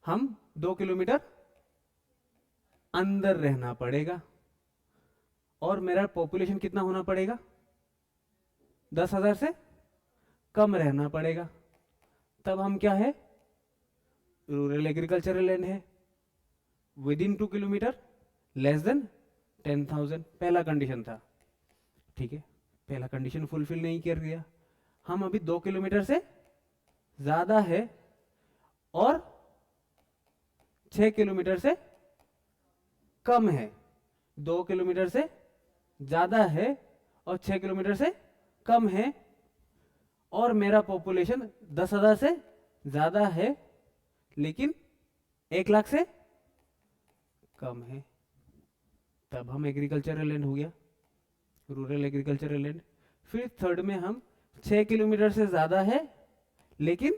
हम 2 किलोमीटर अंदर रहना पड़ेगा और मेरा पॉपुलेशन कितना होना पड़ेगा, 10,000 से कम रहना पड़ेगा, तब हम क्या है, रूरल एग्रीकल्चरल लैंड है। With in 2 kilometre, less than 10,000, पहला कंडीशन था, ठीक है। पहला कंडीशन फुलफिल नहीं कर दिया, हम अभी 2 किलोमीटर से ज्यादा है और 6 किलोमीटर से कम है। 2 किलोमीटर से ज्यादा है और 6 किलोमीटर से कम है, और मेरा पॉपुलेशन 10,000 से ज्यादा है लेकिन 1 लाख से कम है, तब हम एग्रीकल्चरल लैंड हो गया, रूरल एग्रीकल्चरल लैंड। फिर थर्ड में हम 6 किलोमीटर से ज्यादा है लेकिन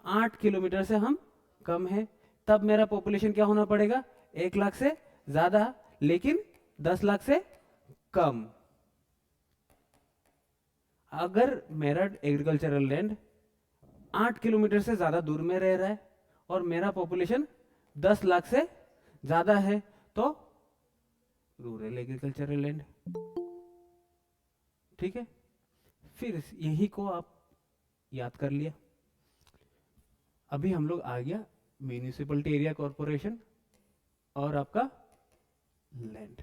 8 किलोमीटर से हम कम है, तब मेरा पॉपुलेशन क्या होना पड़ेगा, 1 लाख से ज्यादा लेकिन 10 लाख से कम। अगर मेरा एग्रीकल्चरल लैंड 8 किलोमीटर से ज्यादा दूर में रह रहा है और मेरा पॉपुलेशन 10 लाख से ज्यादा है, तो रूरल एग्रीकल्चरल लैंड। ठीक है, फिर यही को आप याद कर लिया। अभी हम लोग आ गया म्यूनिसिपलिटी एरिया कॉर्पोरेशन और आपका लैंड,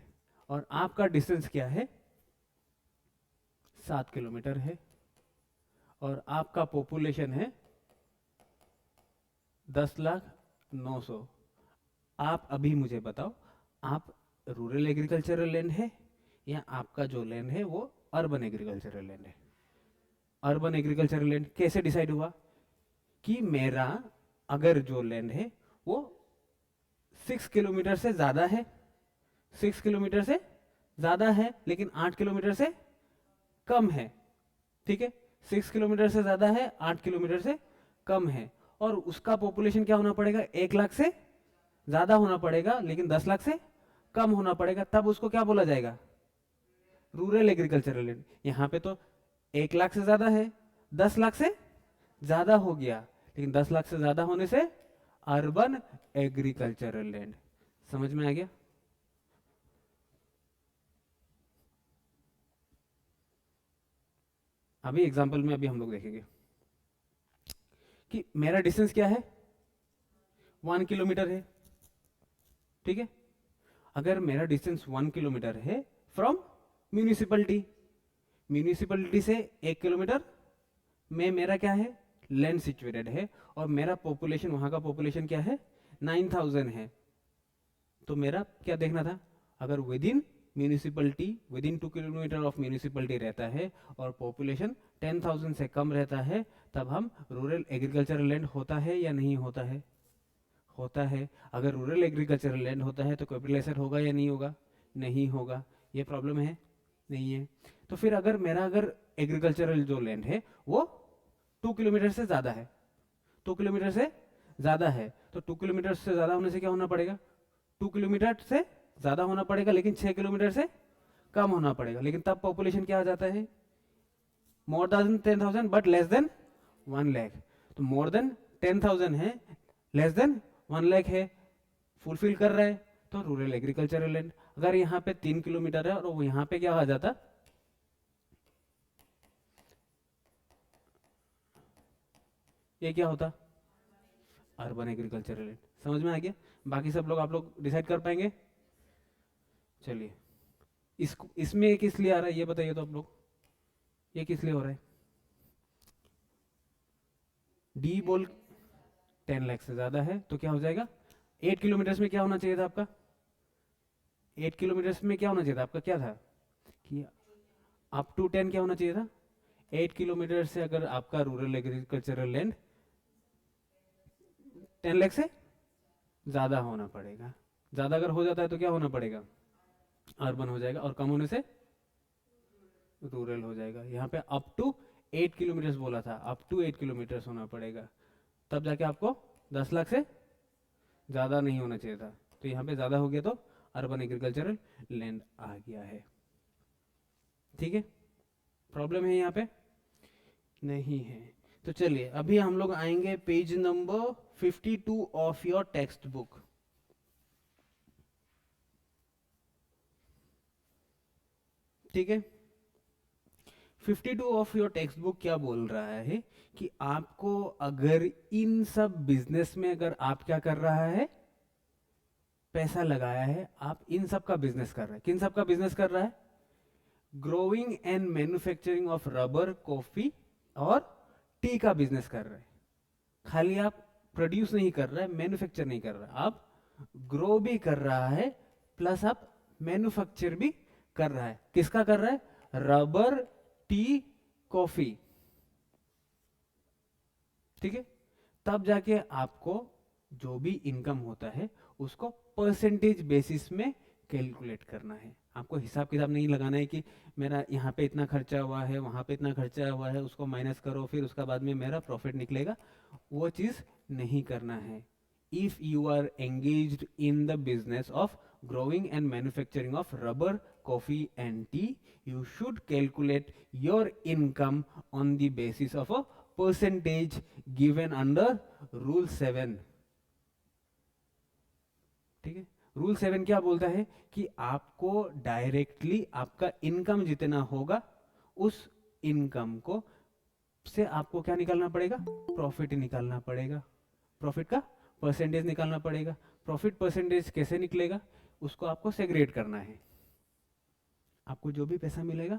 और आपका डिस्टेंस क्या है, 7 किलोमीटर है, और आपका पॉपुलेशन है 10,09,000। आप अभी मुझे बताओ, आप रूरल एग्रीकल्चरल लैंड है या आपका जो लैंड है वो अर्बन एग्रीकल्चरल लैंड है। अर्बन एग्रीकल्चरल लैंड कैसे डिसाइड हुआ कि मेरा अगर जो लैंड है वो 6 किलोमीटर से ज्यादा है, 6 किलोमीटर से ज्यादा है लेकिन 8 किलोमीटर से कम है। ठीक है, 6 किलोमीटर से ज्यादा है, 8 किलोमीटर से कम है, और उसका पॉपुलेशन क्या होना पड़ेगा, 1 लाख से ज्यादा होना पड़ेगा लेकिन 10 लाख से कम होना पड़ेगा, तब उसको क्या बोला जाएगा, रूरल एग्रीकल्चरल लैंड। यहाँ पे तो 1 लाख से ज्यादा है, 10 लाख से ज्यादा हो गया, लेकिन 10 लाख से ज्यादा होने से अर्बन एग्रीकल्चरल लैंड। समझ में आ गया। अभी एग्जांपल में अभी हम लोग देखेंगे कि मेरा डिस्टेंस क्या है, 1 किलोमीटर है। ठीक है, अगर मेरा डिस्टेंस 1 किलोमीटर है फ्रॉम म्यूनिसिपलिटी, म्यूनिसिपलिटी से 1 किलोमीटर में मेरा क्या है, लैंड सिचुएटेड है, और मेरा पॉपुलेशन, वहां का पॉपुलेशन क्या है, 9,000 है। तो मेरा क्या देखना था, अगर with in municipality, with in 2 kilometre of municipality रहता है और पॉपुलेशन 10,000 से कम रहता है, तब हम रूरल एग्रीकल्चरल लैंड होता है या नहीं होता है, होता है। अगर रूरल एग्रीकल्चरल लैंड होता है तो कैपिटल एसेट होगा या नहीं होगा, नहीं होगा। ये प्रॉब्लम है, नहीं है। तो फिर अगर मेरा अगर एग्रीकल्चरल जो लैंड है वो 2 किलोमीटर से ज्यादा है, 2 किलोमीटर से ज्यादा है, तो 2 किलोमीटर से ज्यादा होने से क्या होना पड़ेगा, 2 किलोमीटर से ज्यादा होना पड़ेगा लेकिन 6 किलोमीटर से कम होना पड़ेगा, लेकिन तब पॉपुलेशन क्या आ जाता है, more than 10,000 but less than 1 lakh. तो मोर देन 10,000 है, लेस देन 1 लाख है, फुलफिल कर रहा है, तो रूरल एग्रीकल्चरल लैंड। अगर यहाँ पे 3 किलोमीटर है और वो यहाँ पे क्या आ जाता, ये क्या होता, अर्बन एग्रीकल्चरल लैंड। समझ में आ गया। बाकी सब लोग आप लोग डिसाइड कर पाएंगे। चलिए, इसमें किस लिए आ रहा है ये बताइए तो आप लोग, ये किस लिए हो रहा है, डी बोल 10 लाख से ज्यादा है तो क्या हो जाएगा, 8 किलोमीटर में क्या होना चाहिए था आपका, 8 किलोमीटर में क्या होना चाहिए था आपका, क्या था कि अप टू 10 क्या होना चाहिए था, 8 किलोमीटर से अगर आपका रूरल एग्रीकल्चरल लैंड 10 लाख से ज्यादा होना पड़ेगा। ज्यादा अगर हो जाता है तो क्या होना पड़ेगा, अर्बन हो जाएगा, और कम होने से रूरल हो जाएगा। यहाँ पे अप टू 8 किलोमीटर बोला था, अप टू 8 किलोमीटर होना पड़ेगा, तब जाके आपको 10 लाख से ज्यादा नहीं होना चाहिए था। तो यहाँ पे ज्यादा हो गया तो अर्बन एग्रीकल्चरल लैंड आ गया है। ठीक है, प्रॉब्लम है यहाँ पे, नहीं है। तो चलिए अभी हम लोग आएंगे page number 52 of your text book. ठीक है, 52 ऑफ योर टेक्स्ट बुक क्या बोल रहा है कि आपको अगर इन सब बिजनेस में अगर आप क्या कर रहा है, पैसा लगाया है, आप इन सब का बिजनेस कर रहे हैं। किन सब का बिजनेस कर रहा है, growing and manufacturing of rubber, coffee और टी का बिजनेस कर रहे हैं। खाली आप प्रोड्यूस नहीं कर रहा है, मैन्युफैक्चर नहीं कर रहा है, आप ग्रो भी कर रहा है, प्लस आप मैन्युफैक्चर भी कर रहा है। किसका कर रहा है, रबर, टी, कॉफी, ठीक है। तब जाके आपको जो भी इनकम होता है उसको परसेंटेज बेसिस में कैलकुलेट करना है। आपको हिसाब किताब नहीं लगाना है कि मेरा यहाँ पे इतना खर्चा हुआ है, वहां पे इतना खर्चा हुआ है, उसको माइनस करो फिर उसका बाद में मेरा प्रॉफिट निकलेगा, वो चीज नहीं करना है। If you are engaged in the business of growing and manufacturing of rubber, coffee and tea, you should calculate your income on the basis of a percentage given under rule 7, ठीक है। Rule 7 क्या बोलता है कि आपको directly आपका income जितना होगा उस इनकम को से आपको क्या निकालना पड़ेगा, प्रॉफिट निकालना पड़ेगा, प्रॉफिट का परसेंटेज निकालना पड़ेगा। प्रॉफिट परसेंटेज कैसे निकलेगा, उसको आपको सेग्रेगेट करना है। आपको जो भी पैसा मिलेगा,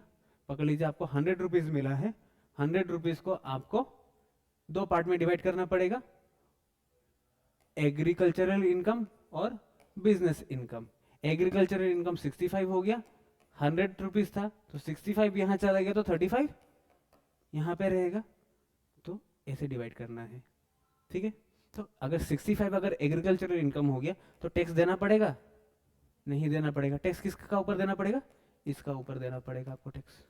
पकड़ लीजिए आपको 100 रुपीज मिला है, 100 रुपीज को आपको दो पार्ट में डिवाइड करना पड़ेगा, एग्रीकल्चरल इनकम और बिजनेस इनकम। एग्रीकल्चरल इनकम 65 हो गया, 100 रुपीज था तो 65 यहां चला गया तो 35 यहां पे रहेगा, तो ऐसे डिवाइड करना है, ठीक है। तो अगर 65 अगर एग्रीकल्चरल इनकम हो गया तो टैक्स देना पड़ेगा, नहीं देना पड़ेगा। टैक्स किसका ऊपर देना पड़ेगा, इसका ऊपर देना पड़ेगा आपको टैक्स,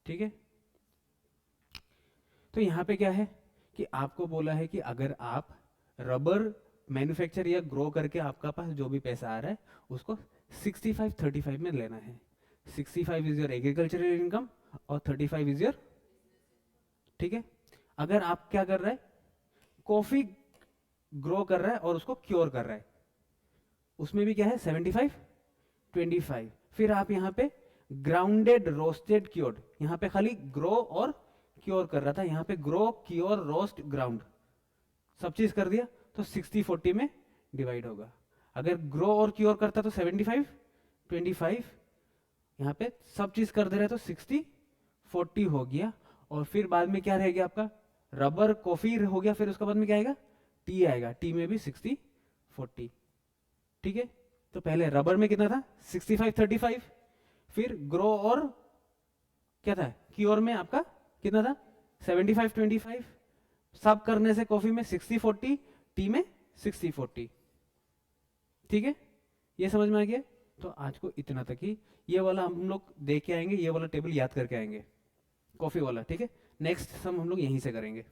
ठीक है। तो यहां पे क्या है कि आपको बोला है कि अगर आप रबर मैन्युफैक्चर या ग्रो करके आपका पास जो भी पैसा आ रहा है उसको 65-35 में लेना है। 65 इज योर एग्रीकल्चरल इनकम और 35 इज योर, ठीक है। अगर आप क्या कर रहे हैं, कॉफी ग्रो कर रहा है और उसको क्योर कर रहा है, उसमें भी क्या है 75-25। फिर आप यहाँ पे ग्राउंडेड रोस्टेड क्योर्ड, यहाँ पे खाली ग्रो और क्योर कर रहा था, यहाँ पे ग्रो क्योर रोस्ट ग्राउंड सब चीज कर दिया तो 60-40 में डिवाइड होगा। अगर ग्रो और क्योर करता तो 75-25, यहाँ पे सब चीज कर दे रहे तो 60-40 हो गया। और फिर बाद में क्या रह गया आपका, रबर कॉफी हो गया, फिर उसके बाद में क्या आएगा, टी आएगा, टी में भी 60-40, ठीक है। तो पहले रबर में कितना था 65-35, फिर ग्रो और क्या था क्योर में आपका कितना था 75-25, सब करने से कॉफी में 60-40, टी में 60-40, ठीक है। ये समझ में आ गया। तो आज को इतना तक ही, ये वाला हम लोग देख के आएंगे, ये वाला टेबल याद करके आएंगे, कॉफी वाला, ठीक है। नेक्स्ट सम हम लोग यहीं से करेंगे।